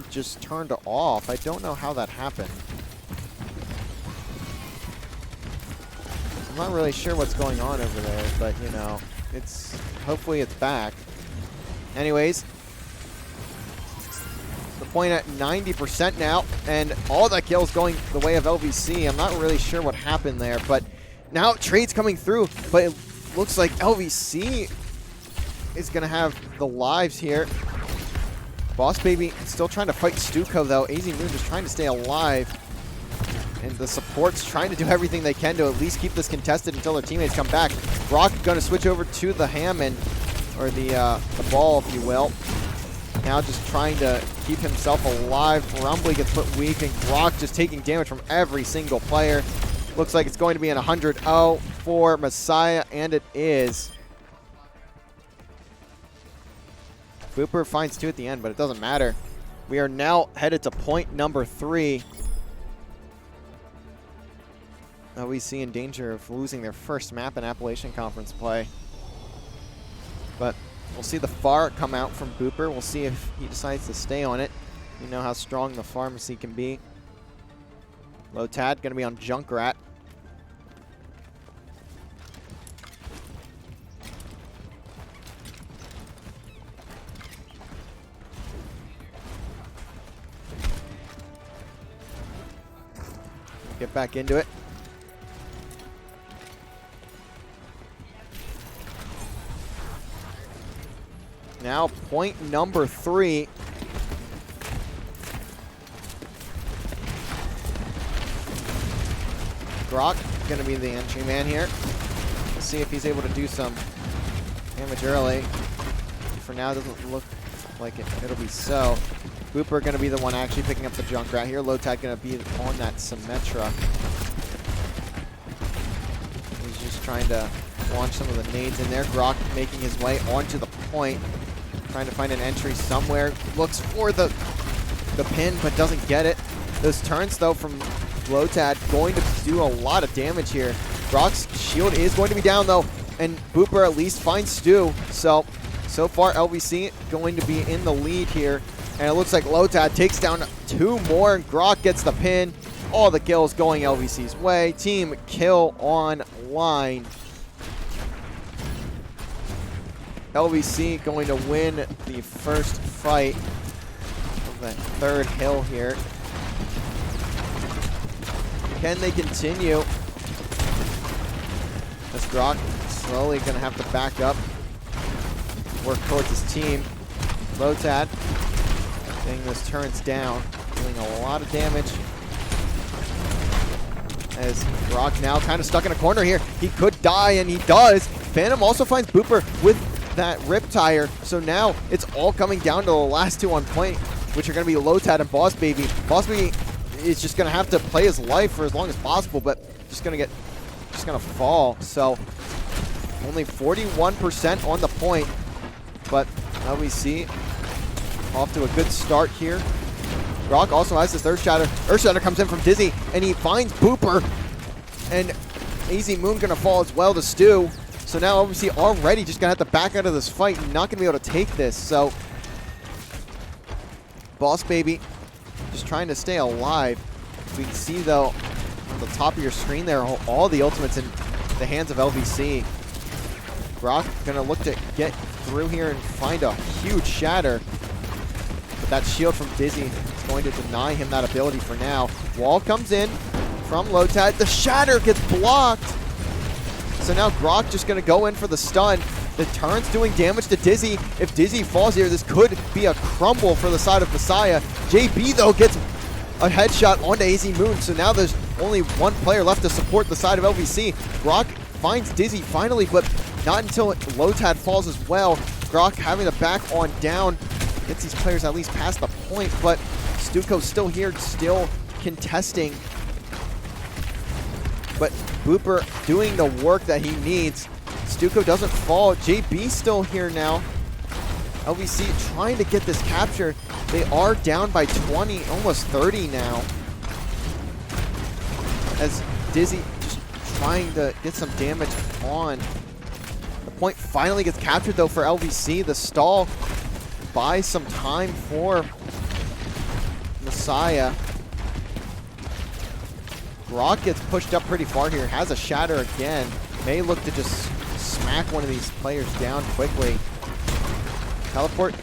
just turned off. I don't know how that happened. I'm not really sure what's going on over there, but you know, hopefully it's back. Anyways, the point at 90% now, and all that kills going the way of LVC. I'm not really sure what happened there, but now trades coming through, but it looks like LVC is going to have the lives here. Boss Baby still trying to fight Stuco, though. AZ Moon just trying to stay alive. And the support's trying to do everything they can to at least keep this contested until their teammates come back. Brock going to switch over to the Hammond, or the ball, if you will. Now just trying to keep himself alive. Rumbly gets put weak, and Grok just taking damage from every single player. Looks like it's going to be an 100-0 for Messiah, and it is. Booper finds 2 at the end, but it doesn't matter. We are now headed to point number 3. LVC in danger of losing their first map in Appalachian Conference play. But we'll see the FAR come out from Booper. We'll see if he decides to stay on it. You know how strong the pharmacy can be. Lotad going to be on Junkrat. Get back into it. Now point number 3. Grok going to be the entry man here. Let's see if he's able to do some damage early. For now, it doesn't look like it'll be so. Booper going to be the one actually picking up the Junkrat here. Lotad going to be on that Symmetra. He's just trying to launch some of the nades in there. Grok making his way onto the point. Trying to find an entry somewhere. Looks for the pin, but doesn't get it. Those turns, though, from Lotad going to do a lot of damage here. Grok's shield is going to be down, though, and Booper at least finds Stu. So far, LVC going to be in the lead here. And it looks like Lotad takes down 2 more, and Grok gets the pin. All the kills going LVC's way. Team kill online. LVC going to win the first fight of that 3rd hill here. Can they continue? As Grok slowly going to have to back up, work towards his team. Lotad getting those turns down, doing a lot of damage. As Grok now kind of stuck in a corner here. He could die, and he does. Phantom also finds Booper with that rip tire, so now it's all coming down to the last 2 on point, which are going to be Lotad and Boss Baby. Boss Baby is just going to have to play his life for as long as possible, but just going to fall. So only 41% on the point, but LVC off to a good start here. Grok also has this Earth Shatter. Earth Shatter comes in from Dizzy, and he finds Booper, and AZ Moon going to fall as well to Stu. So now obviously already just going to have to back out of this fight and not going to be able to take this. So Boss Baby just trying to stay alive. We can see, though, on the top of your screen there, all the ultimates in the hands of LVC. Grok going to look to get through here and find a huge shatter. But that shield from Dizzy is going to deny him that ability for now. Wall comes in from Lotad. The shatter gets blocked. So now Grok just going to go in for the stun. The turn's doing damage to Dizzy. If Dizzy falls here, this could be a crumble for the side of Messiah. JB, though, gets a headshot onto AZ Moon. So now there's only 1 player left to support the side of LVC. Grok finds Dizzy finally, but not until Lotad falls as well. Grok having to back on down. Gets these players at least past the point, but Stuco's still here, still contesting. But Booper doing the work that he needs. Stuco doesn't fall. JB still here now. LVC trying to get this capture. They are down by 20, almost 30 now. As Dizzy just trying to get some damage on. The point finally gets captured, though, for LVC. The stall buys some time for Messiah. Grok gets pushed up pretty far here, has a shatter again. May look to just smack one of these players down quickly. Teleport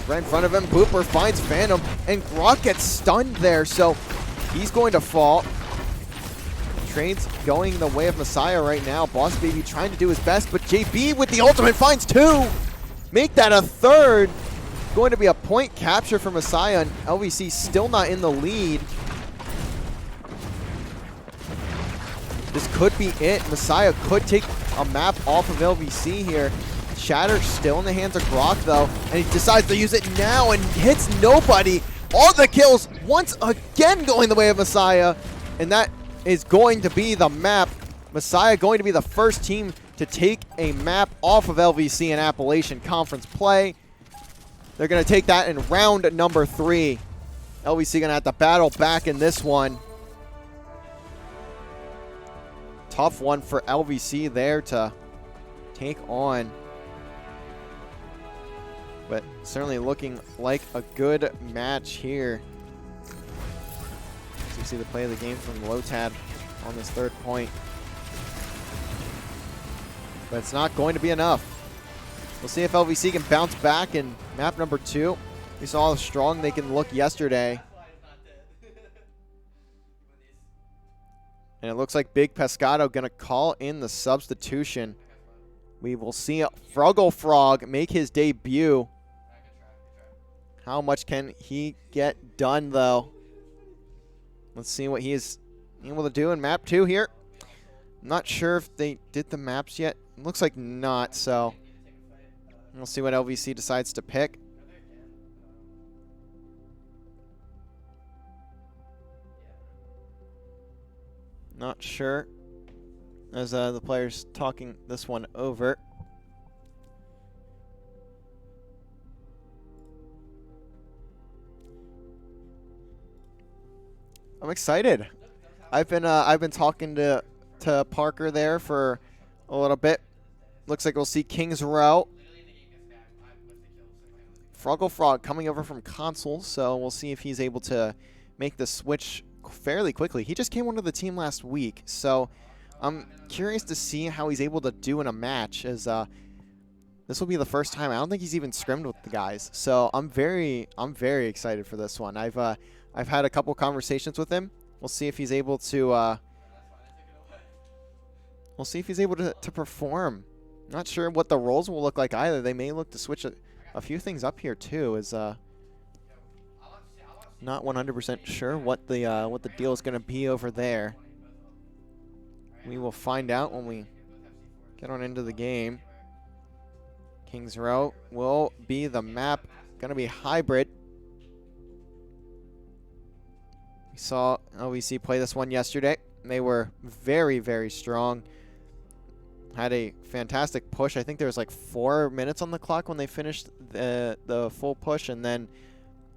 right in front of him. Booper finds Phantom, and Grok gets stunned there, so he's going to fall. Trade's going the way of Messiah right now. Boss Baby trying to do his best, but JB with the ultimate finds 2. Make that a 3rd. Going to be a point capture for Messiah, and LVC still not in the lead. This could be it. Messiah could take a map off of LVC here. Shatter still in the hands of Grok, though, and he decides to use it now and hits nobody. All the kills once again going the way of Messiah, and that is going to be the map. Messiah going to be the first team to take a map off of LVC in Appalachian Conference play. They're going to take that in round number 3. LVC going to have to battle back in this one. Tough one for LVC there to take on. But certainly looking like a good match here. So you see the play of the game from Lotad on this 3rd point. But it's not going to be enough. We'll see if LVC can bounce back in map number 2. We saw how strong they can look yesterday. And it looks like Big Pescado going to call in the substitution. We will see Fruggle Frog make his debut. How much can he get done, though? Let's see what he is able to do in map 2 here. I'm not sure if they did the maps yet. It looks like not, so we'll see what LVC decides to pick. Not sure, as the players talking this one over. I'm excited. I've been talking to Parker there for a little bit. Looks like we'll see Kings Row. Fruggle Frog coming over from console, so we'll see if he's able to make the switch fairly quickly. He just came onto the team last week, so I'm curious to see how he's able to do in a match, as this will be the first time. I don't think he's even scrimmed with the guys, so I'm very excited for this one. I've had a couple conversations with him. We'll see if he's able to perform. Not sure what the roles will look like either. They may look to switch a few things up here too. Is not 100% sure what the deal is going to be over there. We will find out when we get on into the game. Kings Row will be the map. Going to be hybrid. We saw LVC play this one yesterday. They were very, very strong. Had a fantastic push. I think there was like 4 minutes on the clock when they finished the full push, and then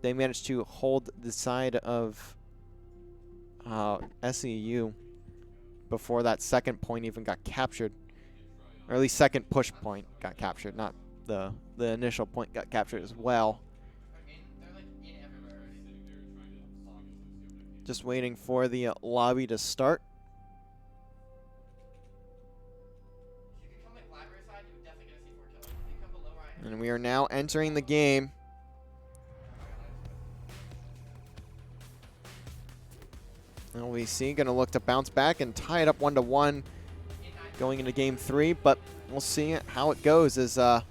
they managed to hold the side of SEU before that second point even got captured. Or at least second push point got captured, not the initial point got captured as well. Just waiting for the lobby to start. And we are now entering the game. LVC going to look to bounce back and tie it up 1-1 going into game 3, but we'll see how it goes. As I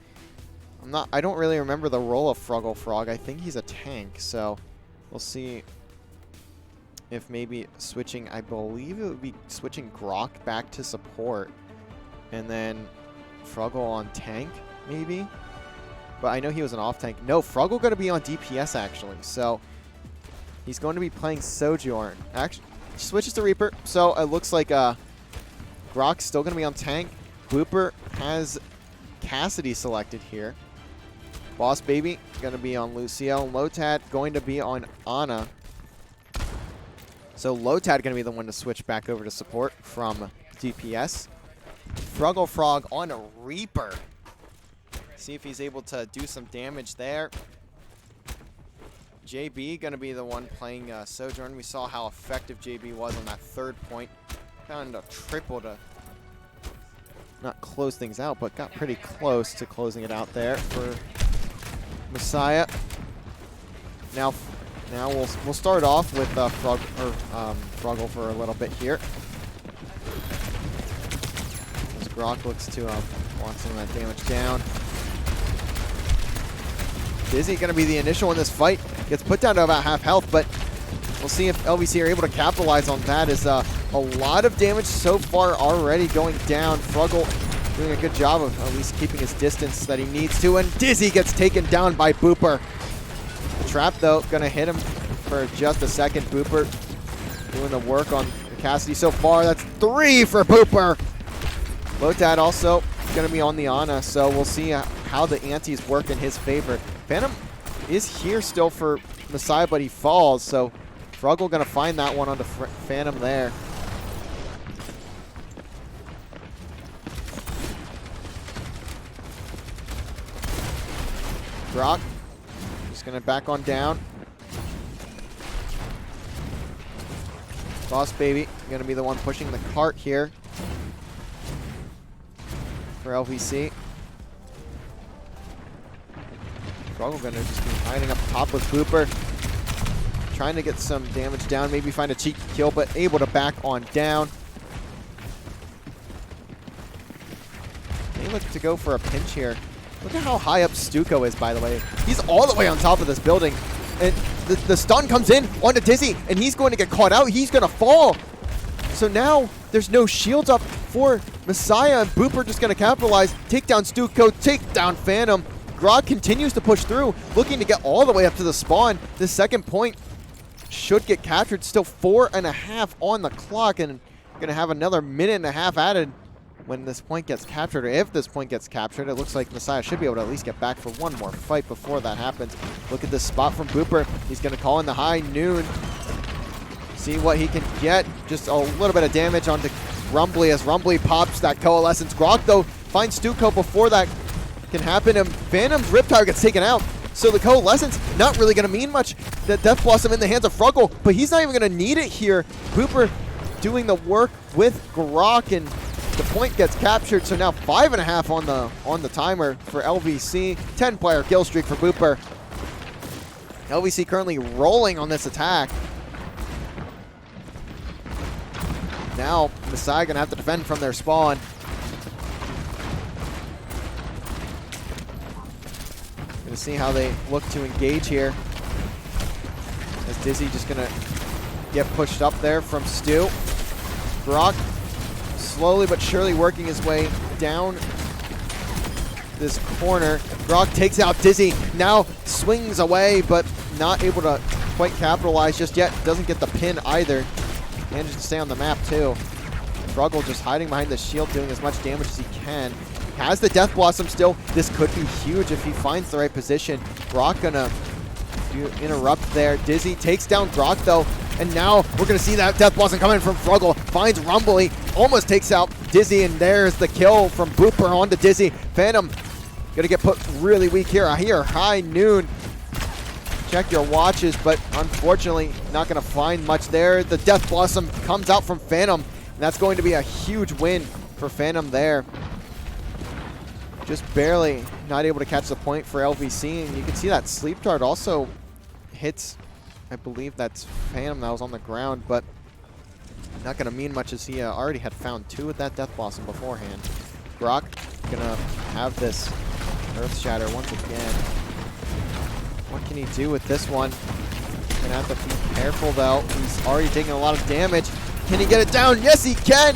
don't really remember the role of Fruggle Frog. I think he's a tank, so we'll see if maybe switching, I believe it would be switching Grok back to support and then Fruggle on tank maybe. But I know he was an off tank. No, Fruggle going to be on DPS actually, so he's going to be playing Sojourn. Actually, switches to Reaper, so it looks like Grok's still going to be on tank. Blooper has Cassidy selected here. Boss Baby going to be on Lucio. Lotad going to be on Ana. So Lotad going to be the one to switch back over to support from DPS. Fruggle Frog on a Reaper. See if he's able to do some damage there. JB going to be the one playing Sojourn. We saw how effective JB was on that third point. Found a triple to not close things out, but got pretty close to closing it out there for Messiah. Now we'll start off with Fruggle for a little bit here. As Grok looks to want some of that damage down. Dizzy going to be the initial in this fight. Gets put down to about half health, but we'll see if LVC are able to capitalize on that. As a lot of damage so far already going down. Fruggle doing a good job of at least keeping his distance that he needs to, and Dizzy gets taken down by Booper. The trap, though, going to hit him for just a second. Booper doing the work on Cassidy so far. That's 3 for Booper. Lotad also going to be on the Ana, so we'll see how the antes work in his favor. Phantom is here still for Messiah, but he falls, so Fruggle going to find that one onto Phantom there. Grok just going to back on down. Boss Baby going to be the one pushing the cart here for LVC. Fruggle going to just be hiding up top with Booper. Trying to get some damage down, maybe find a cheeky kill, but able to back on down. They look to go for a pinch here. Look at how high up Stuco is, by the way. He's all the way on top of this building. And the stun comes in onto Dizzy, and he's going to get caught out. He's going to fall. So now there's no shields up for Messiah, and Booper just going to capitalize. Take down Stuco, take down Phantom. Grok continues to push through, looking to get all the way up to the spawn. The second point should get captured. Still 4.5 on the clock, and going to have another 1.5 minutes added when this point gets captured, or if this point gets captured. It looks like Messiah should be able to at least get back for one more fight before that happens. Look at this spot from Booper. He's going to call in the high noon. See what he can get. Just a little bit of damage onto Rumbly as Rumbly pops that Coalescence. Grok, though, finds Stuco before that can happen, and Phantom's Riptire gets taken out. So the Coalescence not really going to mean much. That Death Blossom in the hands of Fruggle, but he's not even going to need it here. Booper doing the work with Grok, and the point gets captured. So now 5.5 on the timer for LVC. 10-player kill streak for Booper. LVC currently rolling on this attack. Now Messiah going to have to defend from their spawn. Going to see how they look to engage here. As Dizzy just going to get pushed up there from Stu. Grok slowly but surely working his way down this corner. Grok takes out Dizzy. Now swings away, but not able to quite capitalize just yet. Doesn't get the pin either. Manages to stay on the map too. Fruggle just hiding behind the shield, doing as much damage as he can. Has the Death Blossom still. This could be huge if he finds the right position. Grok gonna interrupt there. Dizzy takes down Grok though, and now we're gonna see that Death Blossom coming from Fruggle. Finds Rumbly, almost takes out Dizzy, and there's the kill from Booper onto Dizzy. Phantom gonna get put really weak here. I hear high noon. Check your watches, but unfortunately not gonna find much there. The Death Blossom comes out from Phantom, and that's going to be a huge win for Phantom there. Just barely not able to catch the point for LVC, and you can see that Sleep Dart also hits, I believe that's Phantom that was on the ground, but not going to mean much as he already had found 2 with that Death Blossom beforehand. Grok going to have this Earth Shatter once again. What can he do with this one? Going to have to be careful though. He's already taking a lot of damage. Can he get it down? Yes, he can!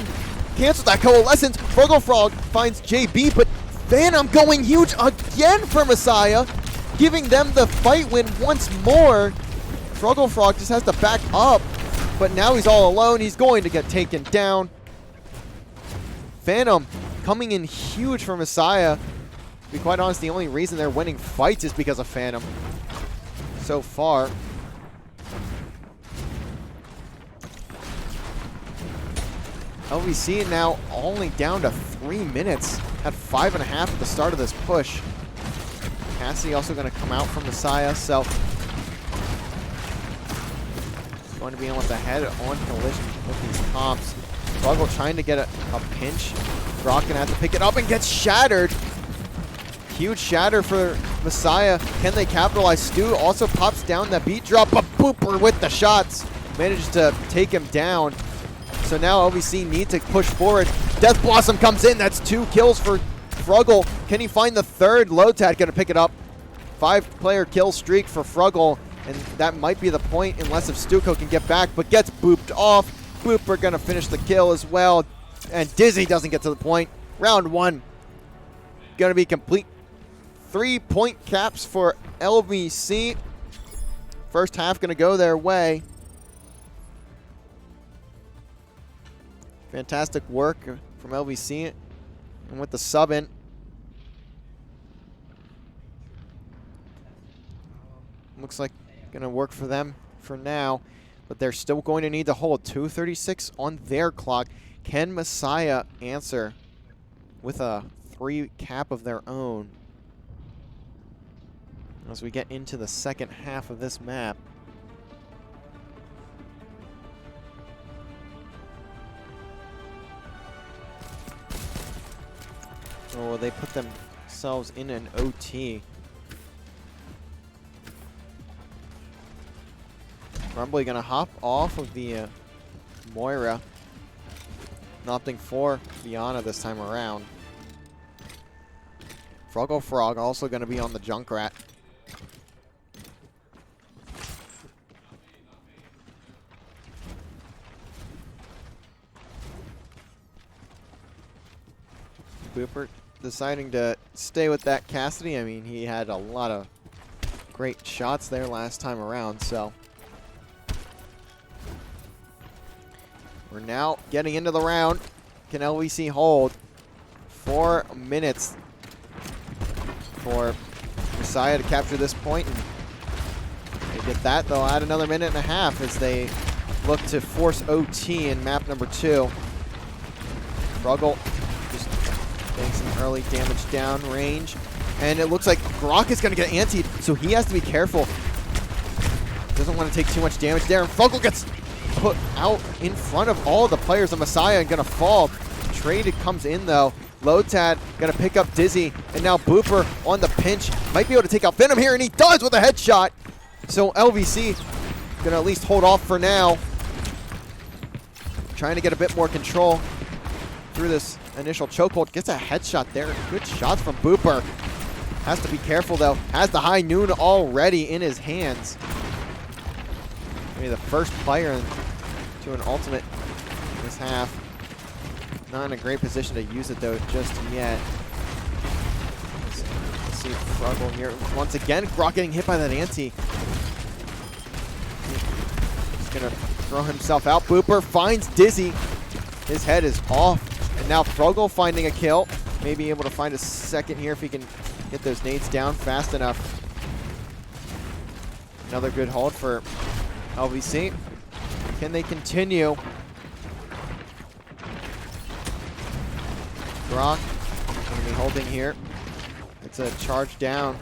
Cancel that Coalescence. Fruggle Frog finds JB, but Phantom going huge again for Messiah, giving them the fight win once more. Fruggle Frog just has to back up, but now he's all alone. He's going to get taken down. Phantom coming in huge for Messiah. To be quite honest, the only reason they're winning fights is because of Phantom so far. LVC now only down to 3 minutes. Had 5.5 at the start of this push. Cassidy also going to come out from Messiah, so going to be able to head on collision with these comps. Struggle trying to get a pinch. Brock gonna have to pick it up and gets shattered. Huge shatter for Messiah. Can they capitalize? Stu also pops down the beat drop, but Booper with the shots manages to take him down. So now LVC need to push forward. Death Blossom comes in. That's 2 kills for Fruggle. Can he find the third? Lotad gonna pick it up. 5-player kill streak for Fruggle, and that might be the point unless if Stuco can get back, but gets booped off. Booper gonna finish the kill as well, and Dizzy doesn't get to the point. Round 1 gonna be complete. 3-point caps for LVC. First half gonna go their way. Fantastic work from LVC, and with the sub in. Looks like gonna work for them for now, but they're still going to need to hold. 2:36 on their clock. Can Messiah answer with a 3 cap of their own as we get into the second half of this map? Or will they put themselves in an OT? Rumbly gonna hop off of the Moira, opting for Viana this time around. Froggle Frog also gonna be on the Junkrat. Booper deciding to stay with that Cassidy. I mean, he had a lot of great shots there last time around, so. We're now getting into the round. Can LVC hold? 4 minutes for Messiah to capture this point. And they get that, they'll add another 1.5 minutes as they look to force OT in map number 2. Fruggle just getting some early damage down range. And it looks like Grok is going to get antied, so he has to be careful. Doesn't want to take too much damage there. And Fruggle gets put out in front of all the players of Messiah and gonna fall. Traded comes in though. Lotad gonna pick up Dizzy, and now Booper on the pinch. Might be able to take out Venom here, and he does with a headshot. So LVC gonna at least hold off for now. Trying to get a bit more control through this initial chokehold. Gets a headshot there. Good shots from Booper. Has to be careful though. Has the high noon already in his hands. Maybe the first player to an ultimate in this half. Not in a great position to use it though just yet. Let's see Fruggle here. Once again, Grok getting hit by that anti. He's gonna throw himself out. Booper finds Dizzy. His head is off. And now Fruggle finding a kill. Maybe able to find a second here if he can get those nades down fast enough. Another good hold for LVC. Can they continue? Grok going to be holding here. It's a charge down.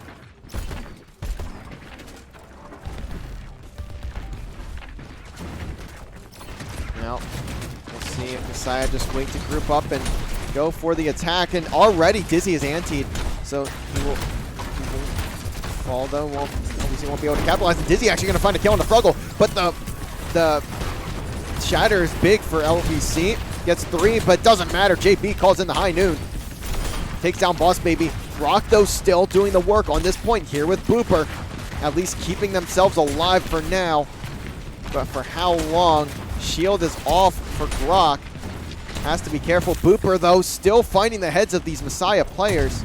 Now, we'll see if Messiah just wait to group up and go for the attack. And already Dizzy is antied. So he will fall though. LVC won't be able to capitalize. And Dizzy actually going to find a kill on the Fruggle. But the shatter is big for LVC. Gets 3, but doesn't matter. JB calls in the high noon. Takes down Boss Baby. Rock, though, still doing the work on this point here with Booper. At least keeping themselves alive for now. But for how long? Shield is off for Grok. Has to be careful. Booper, though, still finding the heads of these Messiah players.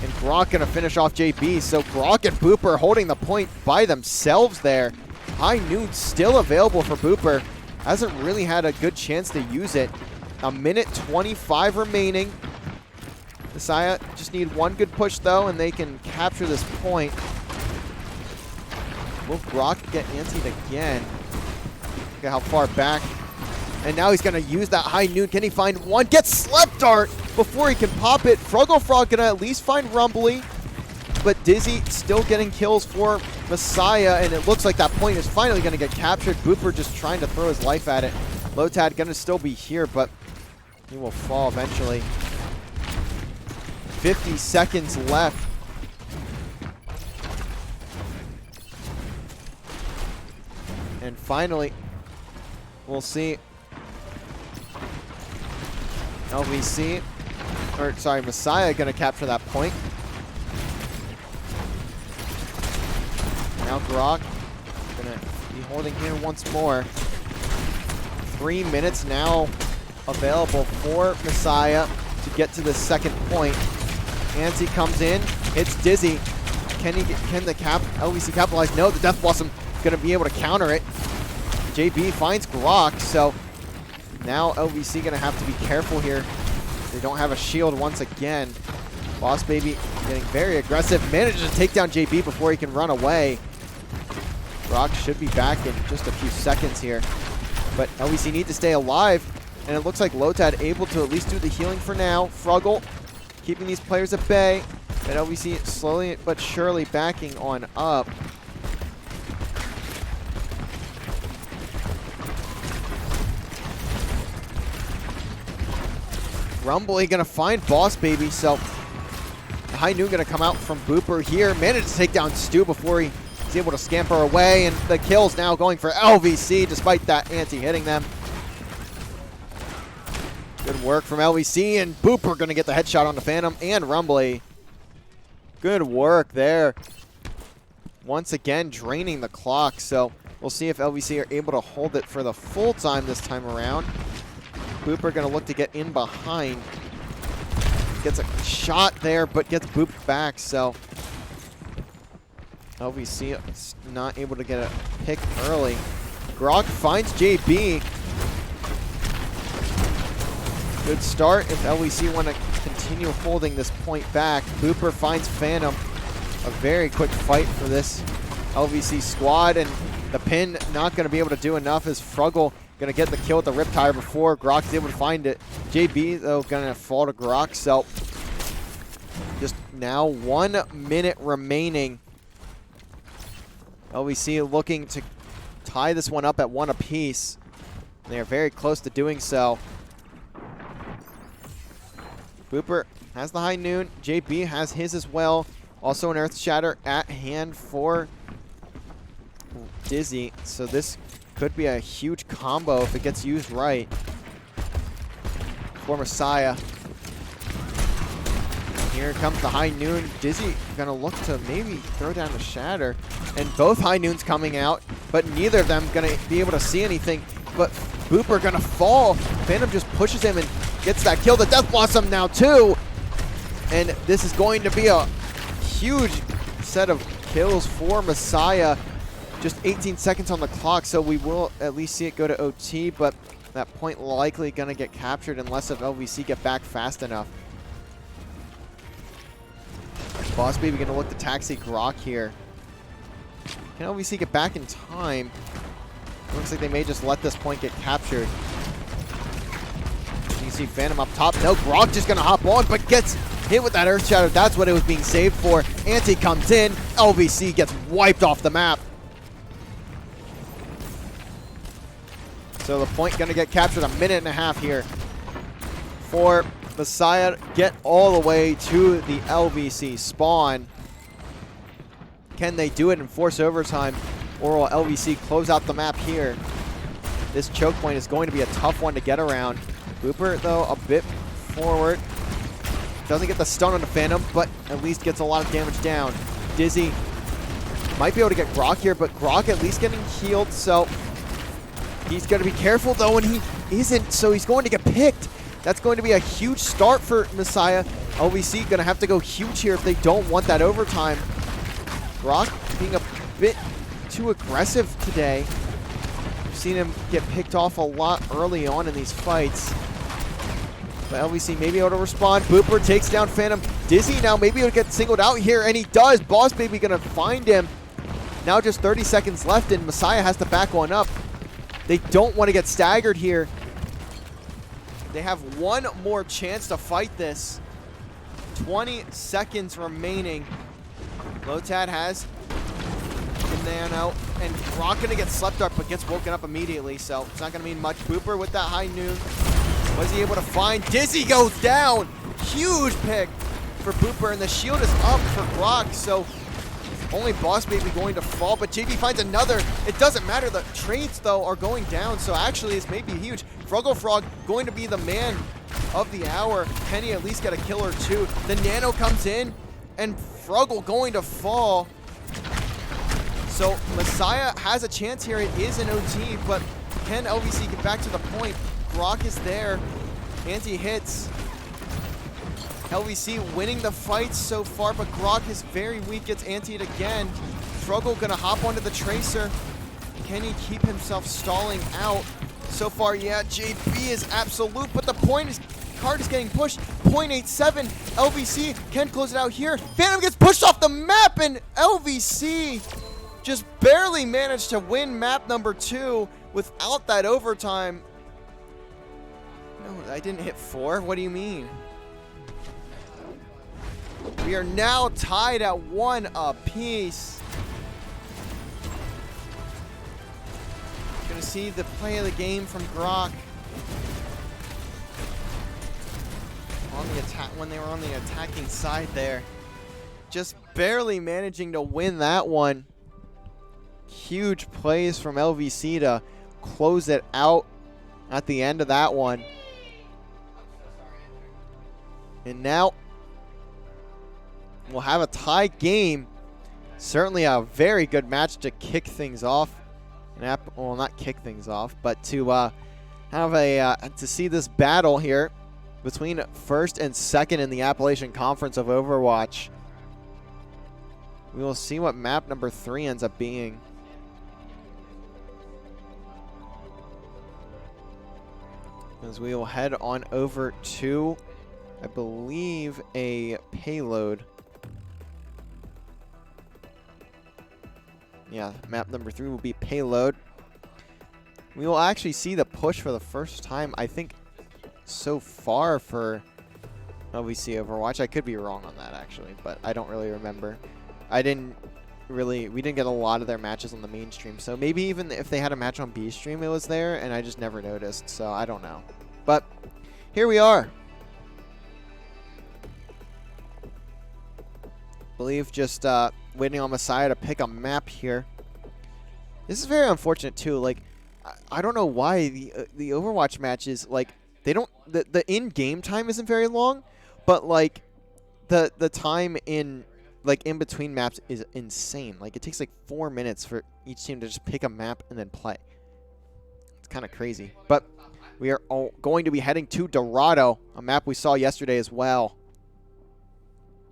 And Grok going to finish off JB. So Grok and Booper holding the point by themselves there. High noon still available for Booper. Hasn't really had a good chance to use it. 1:25 remaining. Messiah just need one good push though, and they can capture this point. Will Grok get antied again? Look at how far back. And now he's gonna use that high noon. Can he find one? Gets Slap Dart before he can pop it. Fruggle Frog gonna at least find Rumbly. But Dizzy still getting kills for Messiah, and it looks like that point is finally going to get captured. Booper just trying to throw his life at it. Lotad going to still be here, but he will fall eventually. 50 seconds left. And finally, we'll see LVC, or sorry, Messiah going to capture that point. Now Grok going to be holding here once more. 3 minutes now available for Messiah to get to the second point. Ansi comes in, hits Dizzy. Can the LVC capitalize? No, the Death Blossom going to be able to counter it. JB finds Grok, so now LVC going to have to be careful here. They don't have a shield once again. Boss Baby getting very aggressive, manages to take down JB before he can run away. Grok should be back in just a few seconds here, but LVC need to stay alive, and it looks like Lotad able to at least do the healing for now. Fruggle keeping these players at bay, and LVC slowly but surely backing on up. Rumbly gonna find Boss Baby, so High Noon gonna come out from Booper here. Managed to take down Stu before he is able to scamper away, and the kill's now going for LVC despite that Anti hitting them. Good work from LVC, and Booper gonna get the headshot on the Phantom and Rumbly. Good work there. Once again, draining the clock, so we'll see if LVC are able to hold it for the full time this time around. Booper gonna look to get in behind. Gets a shot there, but gets booped back, so LVC is not able to get a pick early. Grok finds JB. Good start if LVC want to continue holding this point back. Booper finds Phantom. A very quick fight for this LVC squad, and the pin not going to be able to do enough as Fruggle going to get the kill with the Riptire before Grok's able to find it. JB, though, going to fall to Grok, so just now 1 minute remaining. LVC looking to tie this one up at 1 apiece. They are very close to doing so. Booper has the High Noon. JB has his as well. Also an Earth Shatter at hand for Dizzy. So this could be a huge combo if it gets used right for Messiah. Here comes the High Noon. Dizzy gonna look to maybe throw down the Shatter. And both High Noons coming out, but neither of them gonna be able to see anything. But Booper gonna fall. Phantom just pushes him and gets that kill. The Death Blossom now too. And this is going to be a huge set of kills for Messiah. Just 18 seconds on the clock, so we will at least see it go to OT, but that point likely gonna get captured unless if LVC get back fast enough. Boss Baby gonna look to taxi Grok here. Can LVC get back in time? Looks like they may just let this point get captured. You can see Phantom up top. No, Grok just gonna hop on, but gets hit with that Earth Shadow. That's what it was being saved for. Anti comes in. LVC gets wiped off the map. So the point gonna get captured. 1.5 minutes here for Messiah. Get all the way to the LVC spawn. Can they do it and force overtime, or will LVC close out the map here? This choke point is going to be a tough one to get around. Booper, though, a bit forward. Doesn't get the stun on the Phantom, but at least gets a lot of damage down. Dizzy might be able to get Grok here, but Grok at least getting healed, so he's going to be careful, though, and he isn't, so he's going to get picked. That's going to be a huge start for Messiah. LVC going to have to go huge here if they don't want that overtime. Grok being a bit too aggressive today. We've seen him get picked off a lot early on in these fights. But LVC may be able to respond. Booper takes down Phantom. Dizzy now maybe he'll get singled out here, and he does. Boss Baby gonna find him. Now just 30 seconds left, and Messiah has to back one up. They don't want to get staggered here. They have one more chance to fight this. 20 seconds remaining. Lotad has Nano, and Rock gonna get slept up, but gets woken up immediately, so it's not gonna mean much. Booper with that high noon. Was he able to find? Dizzy goes down! Huge pick for Booper, and the shield is up for Grok, so only Boss Baby going to fall, but JB finds another. It doesn't matter. The trades, though, are going down, so actually it's maybe huge. Fruggle Frog going to be the man of the hour. Can he at least get a kill or two? The Nano comes in, and Fruggle going to fall. So Messiah has a chance here. It is an OT, but can LVC get back to the point? Grok is there. Anti-hits. LVC winning the fight so far, but Grok is very weak, gets antied again. Fruggle gonna hop onto the Tracer. Can he keep himself stalling out? So far, yeah, JB is absolute, but the point is, card is getting pushed. 0.87, LVC can close it out here. Phantom gets pushed off the map, and LVC just barely managed to win map number 2 without that overtime. No, I didn't hit 4. What do you mean? We are now tied at 1 apiece. Gonna see the play of the game from Grok. On the attack, when they were on the attacking side there. Just barely managing to win that one. Huge plays from LVC to close it out at the end of that one. And now we'll have a tie game. Certainly a very good match to kick things off. Well, not kick things off, but to have a to see this battle here between first and second in the Appalachian Conference of Overwatch. We will see what map number 3 ends up being. As we will head on over to, I believe, a payload. Yeah, map number 3 will be payload. We will actually see the push for the first time, I think, so far for LVC Overwatch. I could be wrong on that, actually, but I don't really remember. We didn't get a lot of their matches on the mainstream, so maybe even if they had a match on B stream, it was there, and I just never noticed, so I don't know. But here we are. Believe just waiting on Messiah to pick a map here. This is very unfortunate too. Like, I don't know why the Overwatch matches, like, they don't, the in-game time isn't very long, but like the time in between maps is insane. Like, it takes like 4 minutes for each team to just pick a map and then play. It's kind of crazy. But we are all going to be heading to Dorado, a map we saw yesterday as well.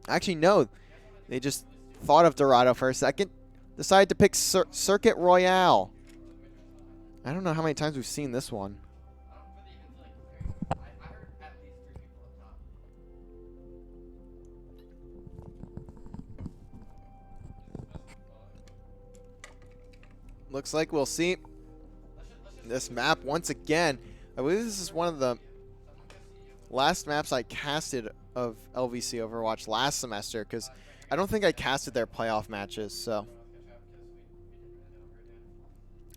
Actually, no. They just thought of Dorado for a second. Decided to pick Circuit Royale. I don't know how many times we've seen this one. Looks like we'll see this map once again. I believe this is one of the last maps I casted of LVC Overwatch last semester, because I don't think I casted their playoff matches, so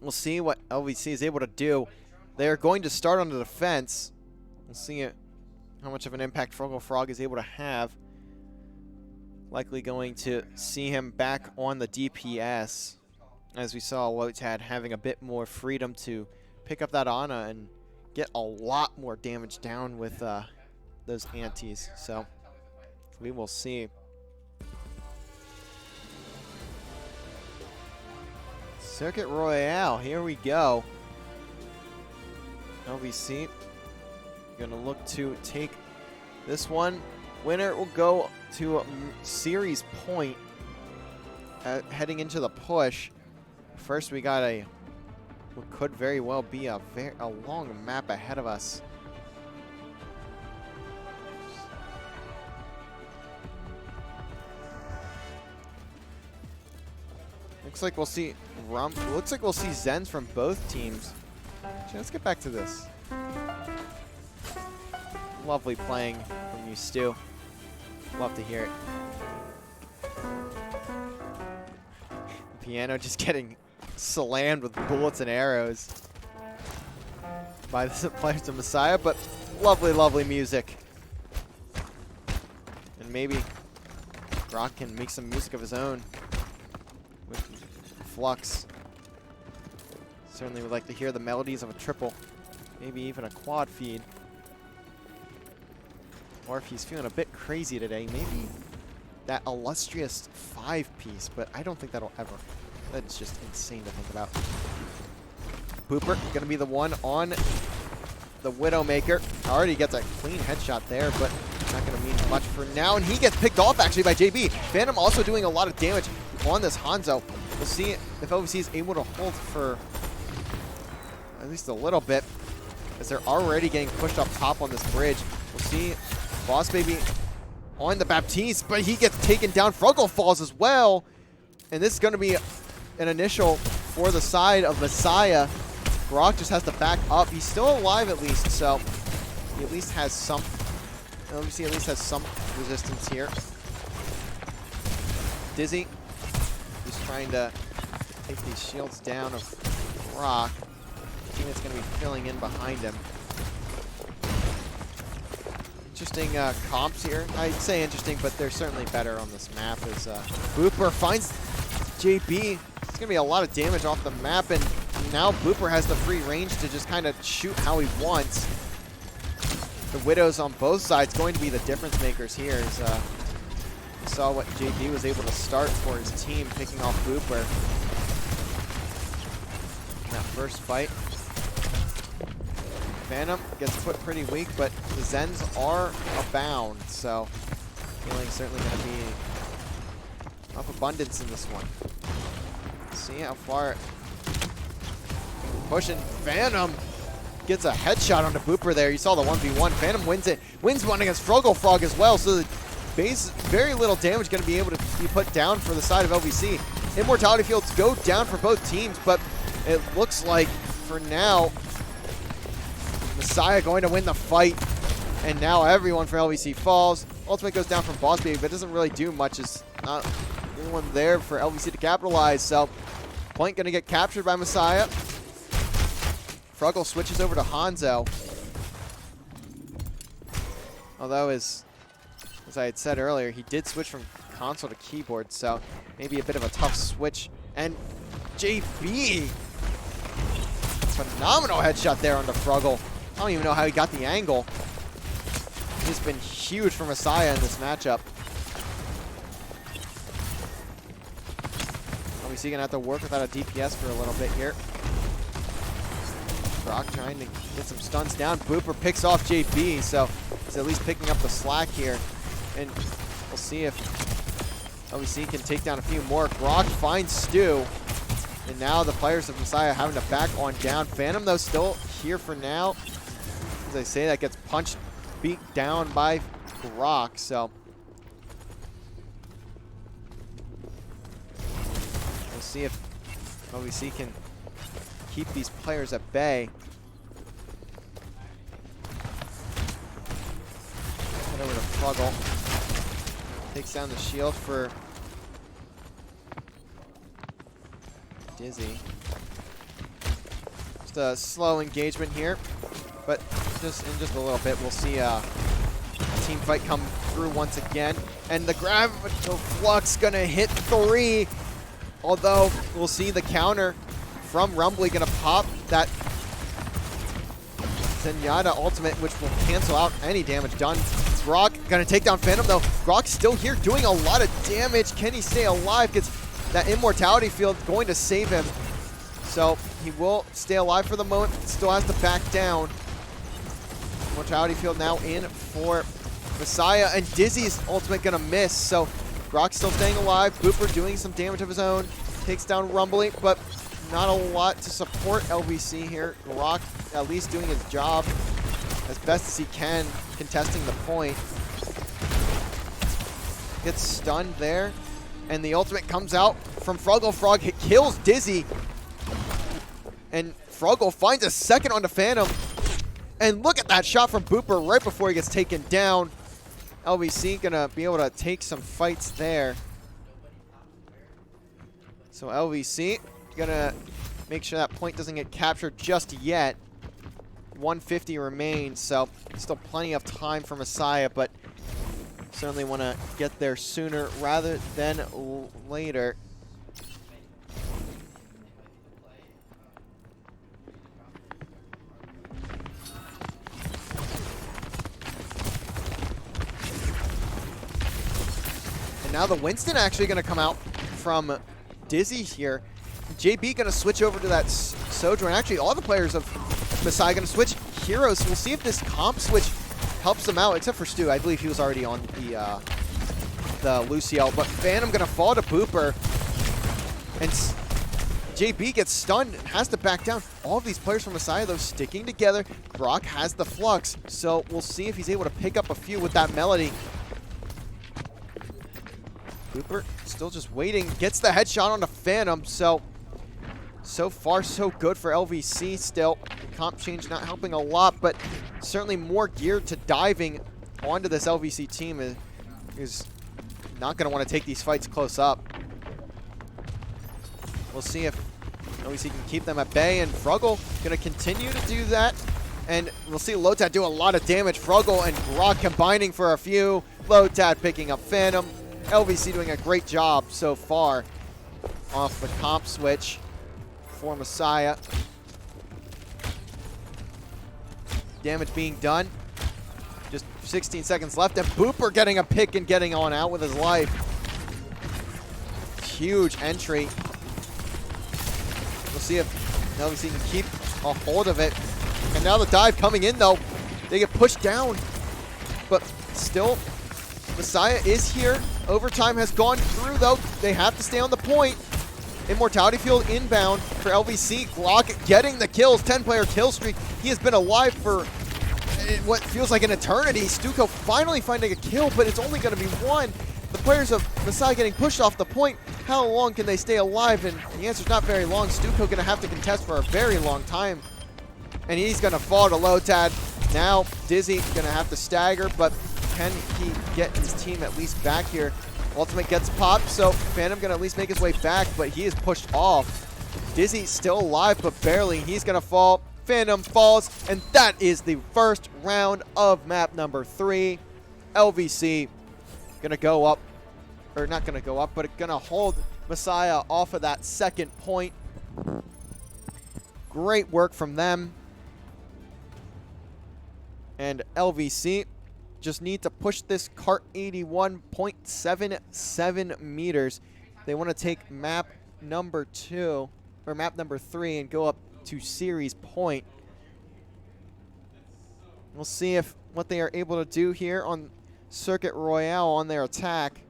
we'll see what LVC is able to do. They are going to start on the defense. We'll see how much of an impact Fruggle Frog is able to have. Likely going to see him back on the DPS, as we saw Lotad having a bit more freedom to pick up that Ana and get a lot more damage down with those antis. So we will see. Circuit Royale, here we go. LVC gonna look to take this one. Winner will go to series point heading into the push. First, we got what could very well be a long map ahead of us. Looks like we'll see looks like we'll see Zens from both teams. Actually, let's get back to this. Lovely playing from you, Stu. Love to hear it. Piano just getting slammed with bullets and arrows by the players of Messiah, but lovely, lovely music. And maybe Grok can make some music of his own with Flux. Certainly would like to hear the melodies of a triple, maybe even a quad feed. Or if he's feeling a bit crazy today, maybe that illustrious 5-piece, but I don't think that'll ever. That's just insane to think about. Booper gonna be the one on the Widowmaker. Already gets a clean headshot there, but not gonna mean much for now. And he gets picked off actually by JB. Phantom also doing a lot of damage on this Hanzo. We'll see if LVC is able to hold for at least a little bit, as they're already getting pushed up top on this bridge. We'll see Boss Baby on the Baptiste, but he gets taken down. Fruggle falls as well. And this is going to be an initial for the side of Messiah. Grok just has to back up. He's still alive at least, so he at least has some. LVC at least has some resistance here. Dizzy, he's trying to take these shields down of Grok. Teammate's going to be filling in behind him. Interesting comps here. I'd say interesting, but they're certainly better on this map. As Booper finds JB. It's going to be a lot of damage off the map, and now Booper has the free range to just kind of shoot how he wants. The Widows on both sides going to be the difference makers here. As, we saw what JB was able to start for his team, picking off Booper in that first fight. Phantom gets put pretty weak, but the Zens are abound, so healing certainly going to be of abundance in this one. See how far pushing. Phantom gets a headshot onto Booper there. You saw the 1v1. Phantom wins it. Wins one against Froggle Frog as well, so the base, very little damage going to be able to be put down for the side of LVC. Immortality fields go down for both teams, but it looks like for now Messiah going to win the fight, and now everyone for LVC falls. Ultimate goes down from Boss Baby, but it doesn't really do much. It's not anyone there for LVC to capitalize, so point going to get captured by Messiah. Fruggle switches over to Hanzo. Although, as I had said earlier, he did switch from console to keyboard, so maybe a bit of a tough switch. And JB, phenomenal headshot there onto Fruggle. I don't even know how he got the angle. He's been huge for Messiah in this matchup. Obviously gonna have to work without a DPS for a little bit here. Grok trying to get some stuns down. Booper picks off JB, so he's at least picking up the slack here. And we'll see if LVC can take down a few more. Grok finds Stu. And now the players of Messiah having to back on down. Phantom, though, still here for now. As I say, that gets punched, beat down by Grok, so we'll see if LVC can keep these players at bay. Head over to Fruggle. Takes down the shield for Dizzy. Just a slow engagement here, but just in just a little bit, we'll see a team fight come through once again. And the Gravitational Flux gonna hit 3, although we'll see the counter from Rumbly gonna pop that Zenyatta ultimate, which will cancel out any damage done. Grok gonna take down Phantom though. Grok's still here doing a lot of damage. Can he stay alive? Gets that immortality field going to save him. So he will stay alive for the moment. Still has to back down. Immortality field now in for Messiah, and Dizzy's ultimate gonna miss. So Grok's still staying alive. Booper doing some damage of his own. Takes down Rumbly, but not a lot to support LVC here. Grok at least doing his job as best as he can, contesting the point. Gets stunned there, and the ultimate comes out from Fruggle Frog. It kills Dizzy, and Fruggle finds a second onto Phantom. And look at that shot from Booper right before he gets taken down. LVC gonna be able to take some fights there. So LVC gonna make sure that point doesn't get captured just yet. 150 remains, so still plenty of time for Messiah, but certainly want to get there sooner rather than later. And now the Winston actually going to come out from Dizzy here. JB going to switch over to that Sojourn. Actually, all the players of Messiah going to switch heroes. So we'll see if this comp switch helps them out, except for Stu. I believe he was already on the Lucio. But Phantom going to fall to Booper. And JB gets stunned and has to back down. All of these players from Messiah, though, sticking together. Brock has the Flux. So we'll see if he's able to pick up a few with that Melody. Booper still just waiting. Gets the headshot on the Phantom. So far, so good for LVC still. Comp change not helping a lot, but certainly more geared to diving onto this LVC team is not going to want to take these fights close up. We'll see if LVC can keep them at bay, and Fruggle going to continue to do that. And we'll see Lotad do a lot of damage. Fruggle and Grok combining for a few. Lotad picking up Phantom. LVC doing a great job so far off the comp switch for Messiah. Damage being done. Just 16 seconds left, and Booper getting a pick and getting on out with his life. Huge entry. We'll see if LVC can keep a hold of it. And now the dive coming in, though. They get pushed down, but still Messiah is here. Overtime has gone through, though. They have to stay on the point. Immortality Field inbound for LVC. Glock getting the kills. 10-player kill streak. He has been alive for what feels like an eternity. Stuco finally finding a kill, but it's only going to be one. The players of Messiah getting pushed off the point. How long can they stay alive? And the answer's not very long. Stuco going to have to contest for a very long time. And he's going to fall to Lotad. Now Dizzy going to have to stagger, but can he get his team at least back here? Ultimate gets popped, so Phantom going to at least make his way back, but he is pushed off. Dizzy still alive, but barely. He's going to fall. Phantom falls, and that is the first round of map number 3. LVC going to go up, or not going to go up, but going to hold Messiah off of that second point. Great work from them. And LVC just need to push this cart 81.77 meters. They want to take map number 2 or map number 3 and go up to series point. We'll see if what they are able to do here on Circuit Royale on their attack.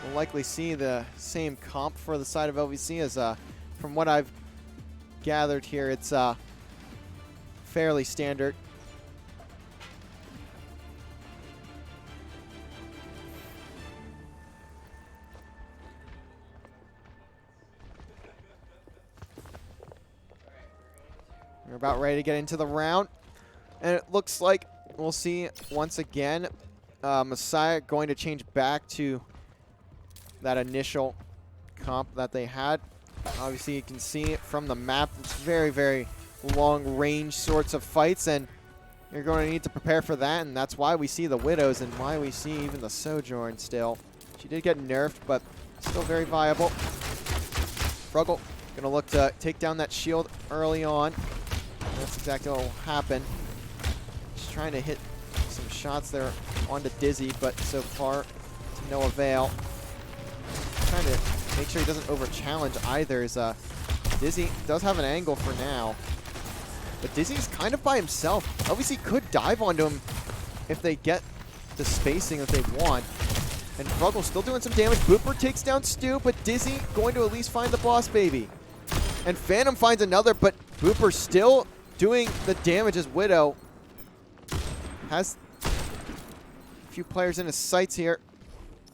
We'll likely see the same comp for the side of LVC as from what I've gathered here, it's fairly standard. We're about ready to get into the round, and it looks like we'll see once again Messiah going to change back to that initial comp that they had. Obviously, you can see it from the map. It's very, very long-range sorts of fights, and you're going to need to prepare for that, and that's why we see the Widows and why we see even the Sojourn still. She did get nerfed, but still very viable. Fruggle going to look to take down that shield early on. That's exactly what will happen. Just trying to hit some shots there onto Dizzy, but so far to no avail. Trying to make sure he doesn't over-challenge either. As Dizzy does have an angle for now, but Dizzy's kind of by himself. LVC could dive onto him if they get the spacing that they want. And Fruggle still doing some damage. Booper takes down Stu, but Dizzy going to at least find the boss baby. And Phantom finds another, but Booper still doing the damage as Widow. Has a few players in his sights here.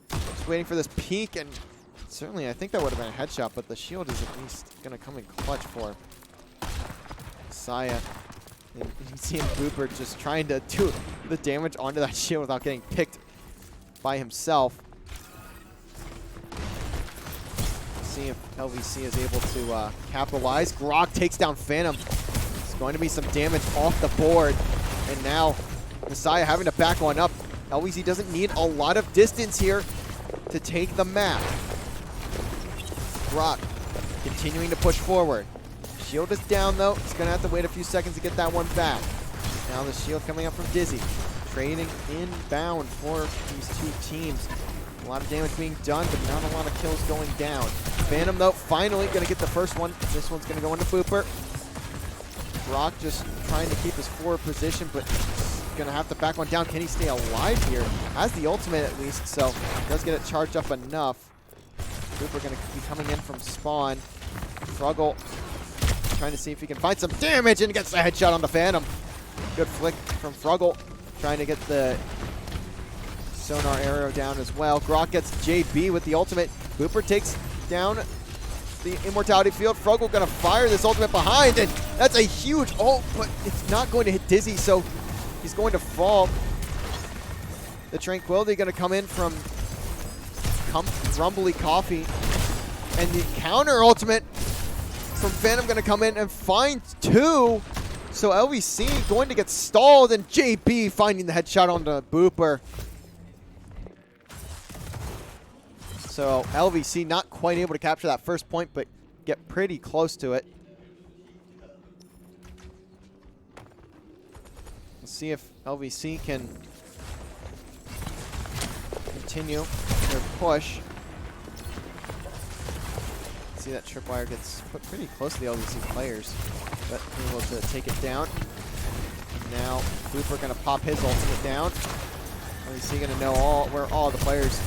Just waiting for this peek, and certainly I think that would have been a headshot, but the shield is at least going to come in clutch for Messiah. And you can see him, Booper, just trying to do the damage onto that shield without getting picked by himself. See if LVC is able to capitalize. Grok takes down Phantom. It's going to be some damage off the board. And now Messiah having to back one up. LVC doesn't need a lot of distance here to take the map. Grok continuing to push forward. Shield is down though. He's going to have to wait a few seconds to get that one back. Now the shield coming up from Dizzy. Trading inbound for these two teams. A lot of damage being done, but not a lot of kills going down. Phantom, though, finally going to get the first one. This one's going to go into Booper. Grok just trying to keep his forward position, but going to have to back one down. Can he stay alive here? Has the ultimate at least, so does get it charged up enough. Booper going to be coming in from spawn. Fruggle trying to see if he can find some damage and gets a headshot on the Phantom. Good flick from Fruggle, trying to get the sonar arrow down as well. Grok gets JB with the ultimate. Booper takes down the immortality field. Fruggle gonna fire this ultimate behind, and that's a huge ult, but it's not going to hit Dizzy, so he's going to fall. The Tranquility gonna come in from Rumbly Coffee, and the counter ultimate from Phantom gonna come in and find two. So LVC going to get stalled, and JB finding the headshot on the Booper. So LVC not quite able to capture that first point, but get pretty close to it. Let's see if LVC can continue their push. See that tripwire gets put pretty close to the LVC players, but able to take it down. And now Booper gonna pop his ultimate down. LVC gonna know where all the players